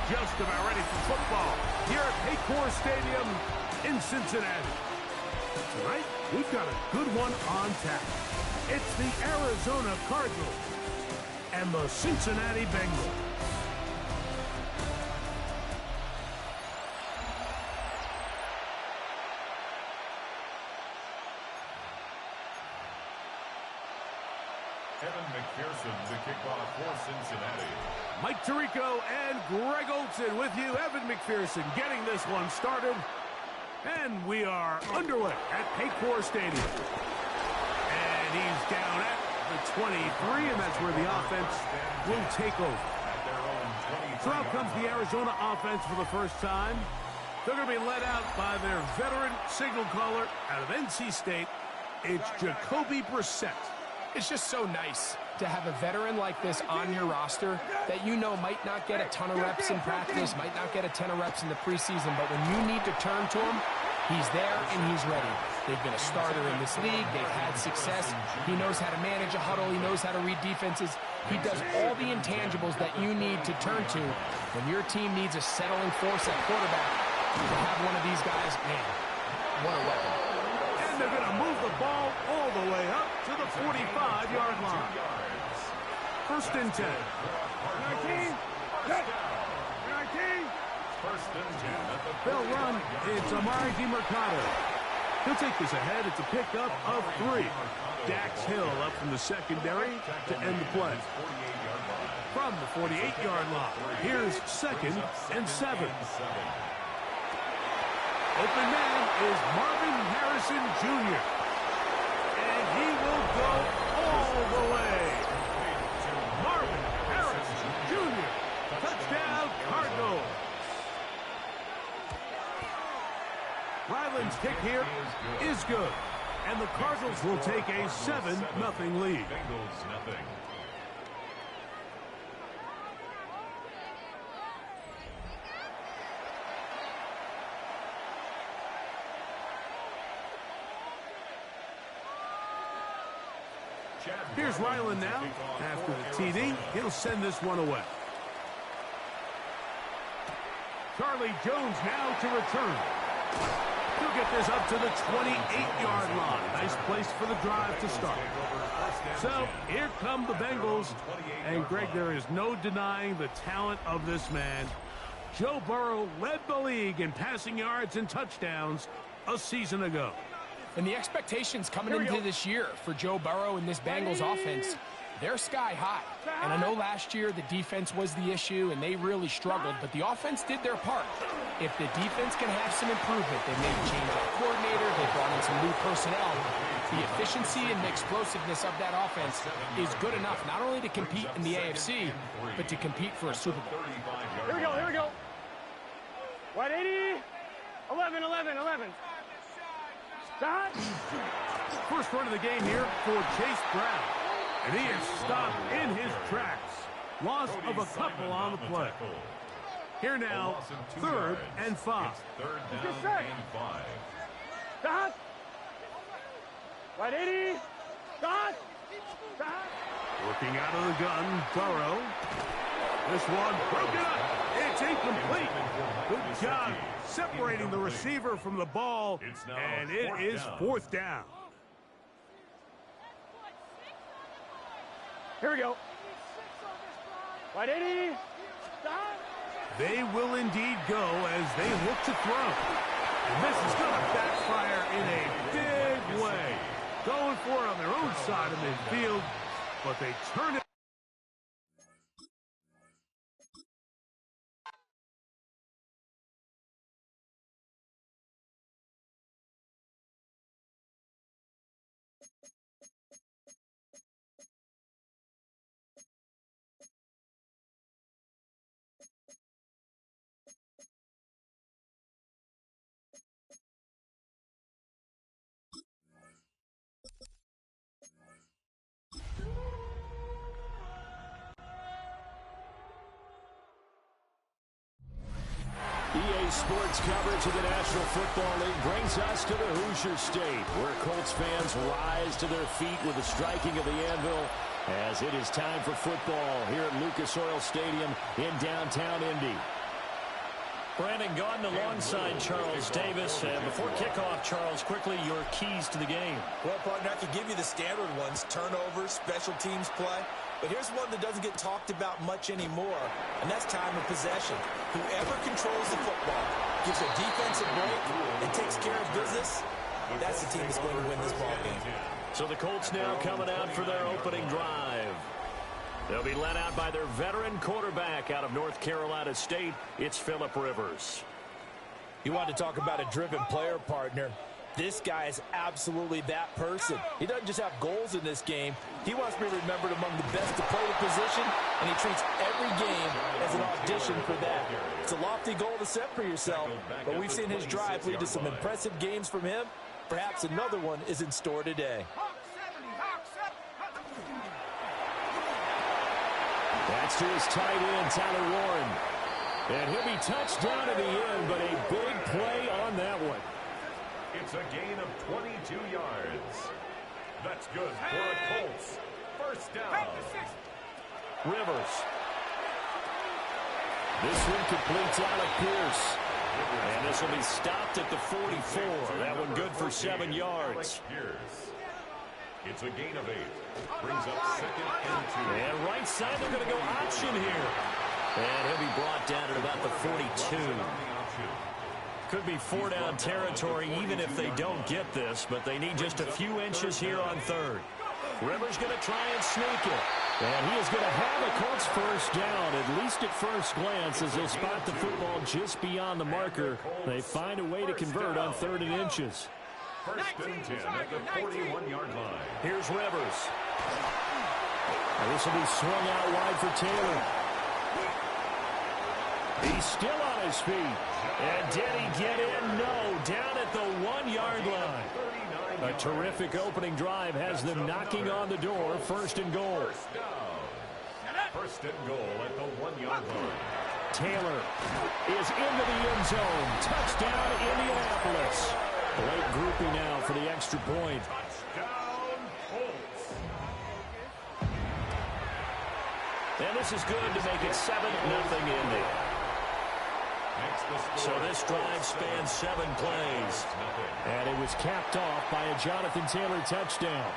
Just about ready for football here at Paycor Stadium in Cincinnati. Tonight, we've got a good one on tap. It's the Arizona Cardinals and the Cincinnati Bengals. Evan McPherson to kick off for Cincinnati. Mike Tirico and Greg Olson with you. Evan McPherson getting this one started. And we are underway at Paycor Stadium. And he's down at the 23, and that's where the offense will take over. So out comes the Arizona offense for the first time. They're going to be led out by their veteran signal caller out of NC State. It's Jacoby Brissett. It's just so nice to have a veteran like this on your roster that you know might not get a ton of reps in practice, might not get a ton of reps in the preseason, but when you need to turn to him, he's there and he's ready. They've been a starter in this league. They've had success. He knows how to manage a huddle. He knows how to read defenses. He does all the intangibles that you need to turn to when your team needs a settling force at quarterback. To have one of these guys, man, what a weapon. And they're going to move the ball all the way up to the 45-yard line. First and 10. 19. 19. First and 10 at the They'll run. It's Amari DeMercado. He'll take this ahead. It's a pickup of 3. Dax Hill up from the secondary to end the play. From the 48-yard line, here's 2nd and 7. Open man is Marvin Harrison Jr. And he will go all the way. Marvin Harrison Jr. Touchdown, Cardinals. Ryland's kick here is good. And the Cardinals will take a 7-0 lead. Bengals nothing. Here's Ryland now. After the TD, he'll send this one away. Charlie Jones now to return. He'll get this up to the 28-yard line. Nice place for the drive to start. So, here come the Bengals. And, Greg, there is no denying the talent of this man. Joe Burrow led the league in passing yards and touchdowns a season ago. And the expectations coming into this year for Joe Burrow and this Bengals offense, they're sky high. And I know last year the defense was the issue and they really struggled, but the offense did their part. If the defense can have some improvement, they may change their coordinator, they brought in some new personnel. The efficiency and the explosiveness of that offense is good enough not only to compete in the AFC, but to compete for a Super Bowl. Here we go, here we go. Wide 80. 11, 11, 11. Stop. First run of the game here for Chase Brown. And he is stopped in his tracks. Loss of a couple on the play. Here now, 3rd and 5. Third down and 5. Stop. Wide 80. Stop. Stop. Working out of the gun, Burrow. This one broken up. It's incomplete. Good job separating the receiver from the ball. And it is 4th down. Here we go. Wide 80. Stop. They will indeed go as they look to throw. And this is going to backfire in a big way. Going for it on their own side of midfield, but they turn it. EA Sports coverage of the National Football League brings us to the Hoosier State, where Colts fans rise to their feet with the striking of the anvil as it is time for football here at Lucas Oil Stadium in downtown Indy. Brandon Gaudin alongside Charles Davis. Before kickoff, Charles, quickly your keys to the game. Well, partner, I could give you the standard ones, turnovers, special teams play. But here's one that doesn't get talked about much anymore, and that's time of possession. Whoever controls the football, gives a defensive break, and takes care of business, that's the team that's going to win this ball game. So the Colts now coming out for their opening drive. They'll be led out by their veteran quarterback out of North Carolina State. It's Phillip Rivers. You want to talk about a driven player, partner. This guy is absolutely that person. He doesn't just have goals in this game. He wants to be remembered among the best to play the position, and he treats every game as an audition for that. It's a lofty goal to set for yourself, but we've seen his drive lead to some impressive games from him. Perhaps another one is in store today. That's to his tight end, Tyler Warren. And he'll be touched down at the end, but a big play on that one. It's a gain of 22 yards. That's good for the Colts. First down. Rivers. This one completes Alec Pierce. And this will be stopped at the 44. That one good for 7 yards. It's a gain of 8. Brings up second and 2. And right side, they're going to go option here. And he'll be brought down at about the 42. Could be 4-down territory even if they don't get this, but they need just a few inches here on third. Rivers going to try and sneak it. And he is going to have a Colts first down, at least at first glance, as they spot the football just beyond the marker. They find a way to convert on 3rd and inches. First and 10 at the 41-yard line. Here's Rivers. And this will be swung out wide for Taylor. He's still on his feet. And did he get in? No. Down at the 1-yard line. A terrific opening drive has them knocking on the door. 1st and goal. First and goal at the 1-yard line. Taylor is into the end zone. Touchdown, Indianapolis. Late grouping now for the extra point. Touchdown, Colts. And this is good to make it 7-0 Indy. So this drive spans 7 plays. And it was capped off by a Jonathan Taylor touchdown.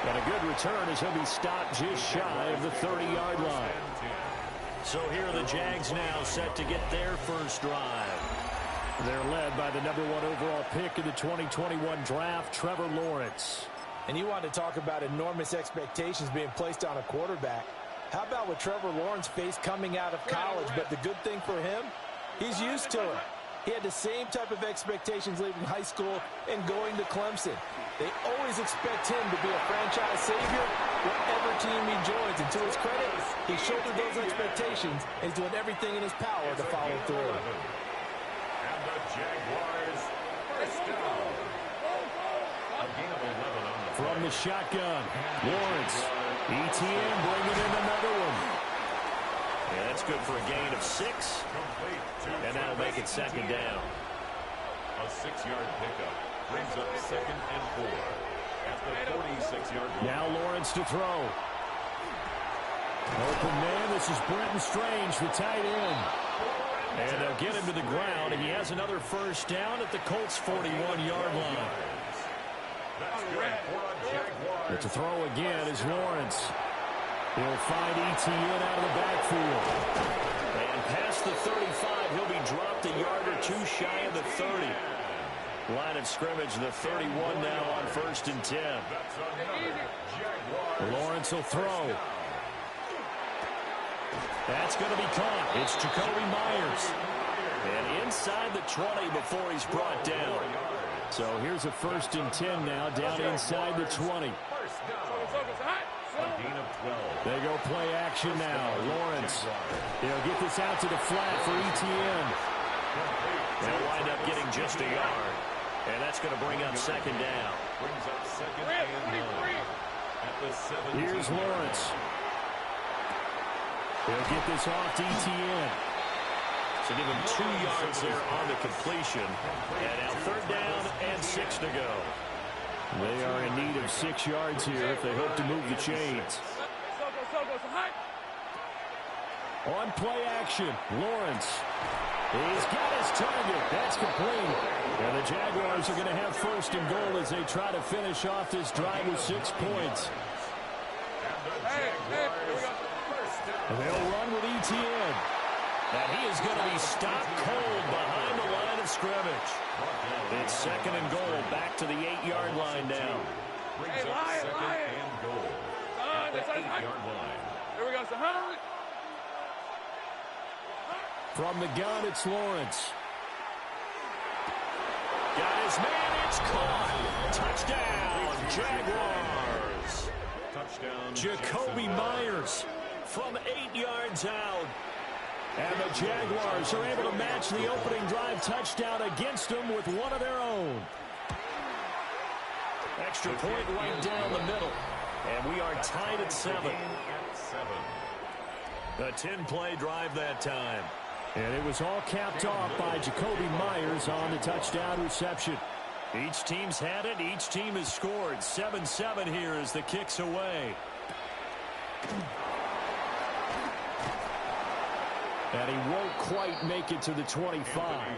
And a good return as he'll be stopped just shy of the 30-yard line. So here are the Jags now set to get their first drive. They're led by the #1 overall pick in the 2021 draft, Trevor Lawrence. And you want to talk about enormous expectations being placed on a quarterback. How about what Trevor Lawrence faced coming out of college? But the good thing for him, he's used to it. He had the same type of expectations leaving high school and going to Clemson. They always expect him to be a franchise savior whatever team he joins. And to his credit, he shouldered those expectations and he's doing everything in his power to follow through. And the Jaguars first down. A gain of 11 on the from the shotgun. Lawrence. ETN bringing in another one. Yeah, that's good for a gain of 6. And that'll make it 2nd down. A 6-yard pickup brings up 2nd and 4 at the 46-yard line. Now Lawrence to throw. Open man, this is Brenton Strange, the tight end. And they'll get him to the ground, and he has another first down at the Colts' 41-yard line. That's good for a Jaguar. But to throw again is Lawrence. He'll find ETN out of the backfield. And past the 35, he'll be dropped a yard or 2 shy of the 30. Line of scrimmage, the 31 now on 1st and 10. Lawrence will throw. That's going to be caught. It's Jacoby Myers. And inside the 20 before he's brought down. So here's a 1st and 10 now, down inside the 20. They go play action now. Lawrence. He'll get this out to the flat for ETN. They'll wind up getting just a yard. And that's going to bring up 2nd down. Here's Lawrence. He'll get this off to ETN. So give him 2 yards there on the completion. And now 3rd down and 6 to go. They are in need of 6 yards here if they hope to move the chains. On play action, Lawrence. He's got his target. That's complete. And the Jaguars are going to have 1st and goal as they try to finish off this drive with 6 points. And they'll run with ETN. And he is going to be stopped cold behind the line of scrimmage. It's 2nd and goal, back to the 8-yard line now. Brings up 2nd and goal at the 8-yard line. Here we go, so from the gun, it's Lawrence. Got his man, it's caught. Touchdown, Jaguars. Touchdown, Jacoby Myers from 8 yards out. And the Jaguars are able to match the opening drive touchdown against them with one of their own. Extra point right down the middle. And we are tied at 7. 7. A 10-play drive that time. And it was all capped off by Jacoby Myers on the touchdown reception. Each team's had it. Each team has scored. 7-7 here as the kick's away. And he won't quite make it to the 25.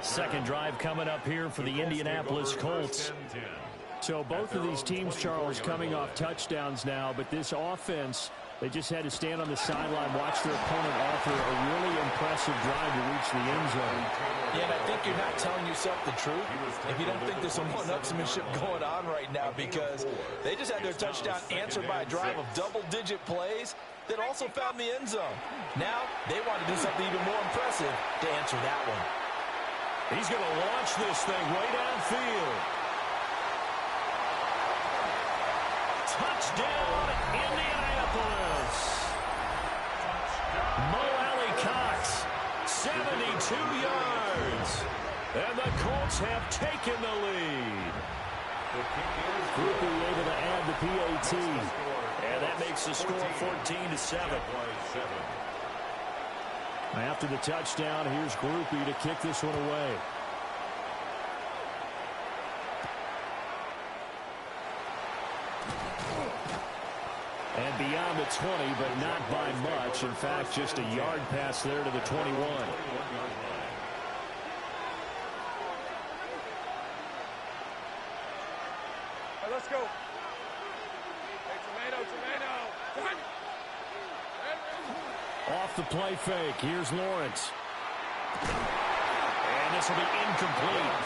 Second drive coming up here for the Indianapolis Colts. So both of these teams, Charles, coming off touchdowns now, but this offense, they just had to stand on the sideline, watch their opponent offer a really impressive drive to reach the end zone. Yeah, and I think you're not telling yourself the truth if you don't think there's some one-upsmanship going on right now, because they just had their touchdown answered by a drive of double-digit plays that also found the end zone. Now they want to do something even more impressive to answer that one. He's going to launch this thing way downfield. Touchdown, Indianapolis. Mo Alley-Cox, 72 yards. And the Colts have taken the lead. Groupie able to add the PAT. And that makes the score 14-7. After the touchdown, here's Groupie to kick this one away. And beyond the 20, but not by much. In fact, just a yard pass there to the 21. Let's go. Hey, tomato. Off the play fake. Here's Lawrence. And this will be incomplete.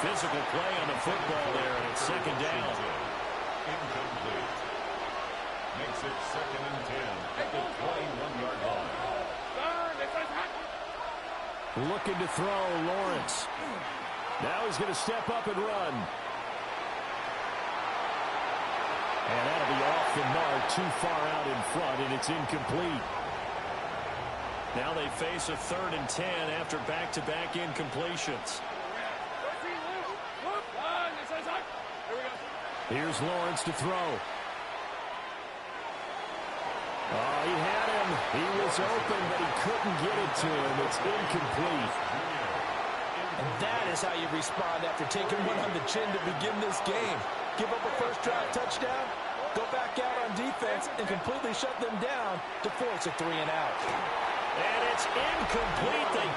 Physical play on the football there, and it's second down. Incomplete. Makes it 2nd and 10 at the 21-yard line. Looking to throw, Lawrence. Now he's going to step up and run. And that'll be off the mark, too far out in front, and it's incomplete. Now they face a 3rd and 10 after back-to-back incompletions. Here's Lawrence to throw. Oh, he had him. He was open, but he couldn't get it to him. It's incomplete. And that is how you respond after taking one on the chin to begin this game. Give up a first drive touchdown, go back out on defense, and completely shut them down to force a 3-and-out. And it's incomplete. They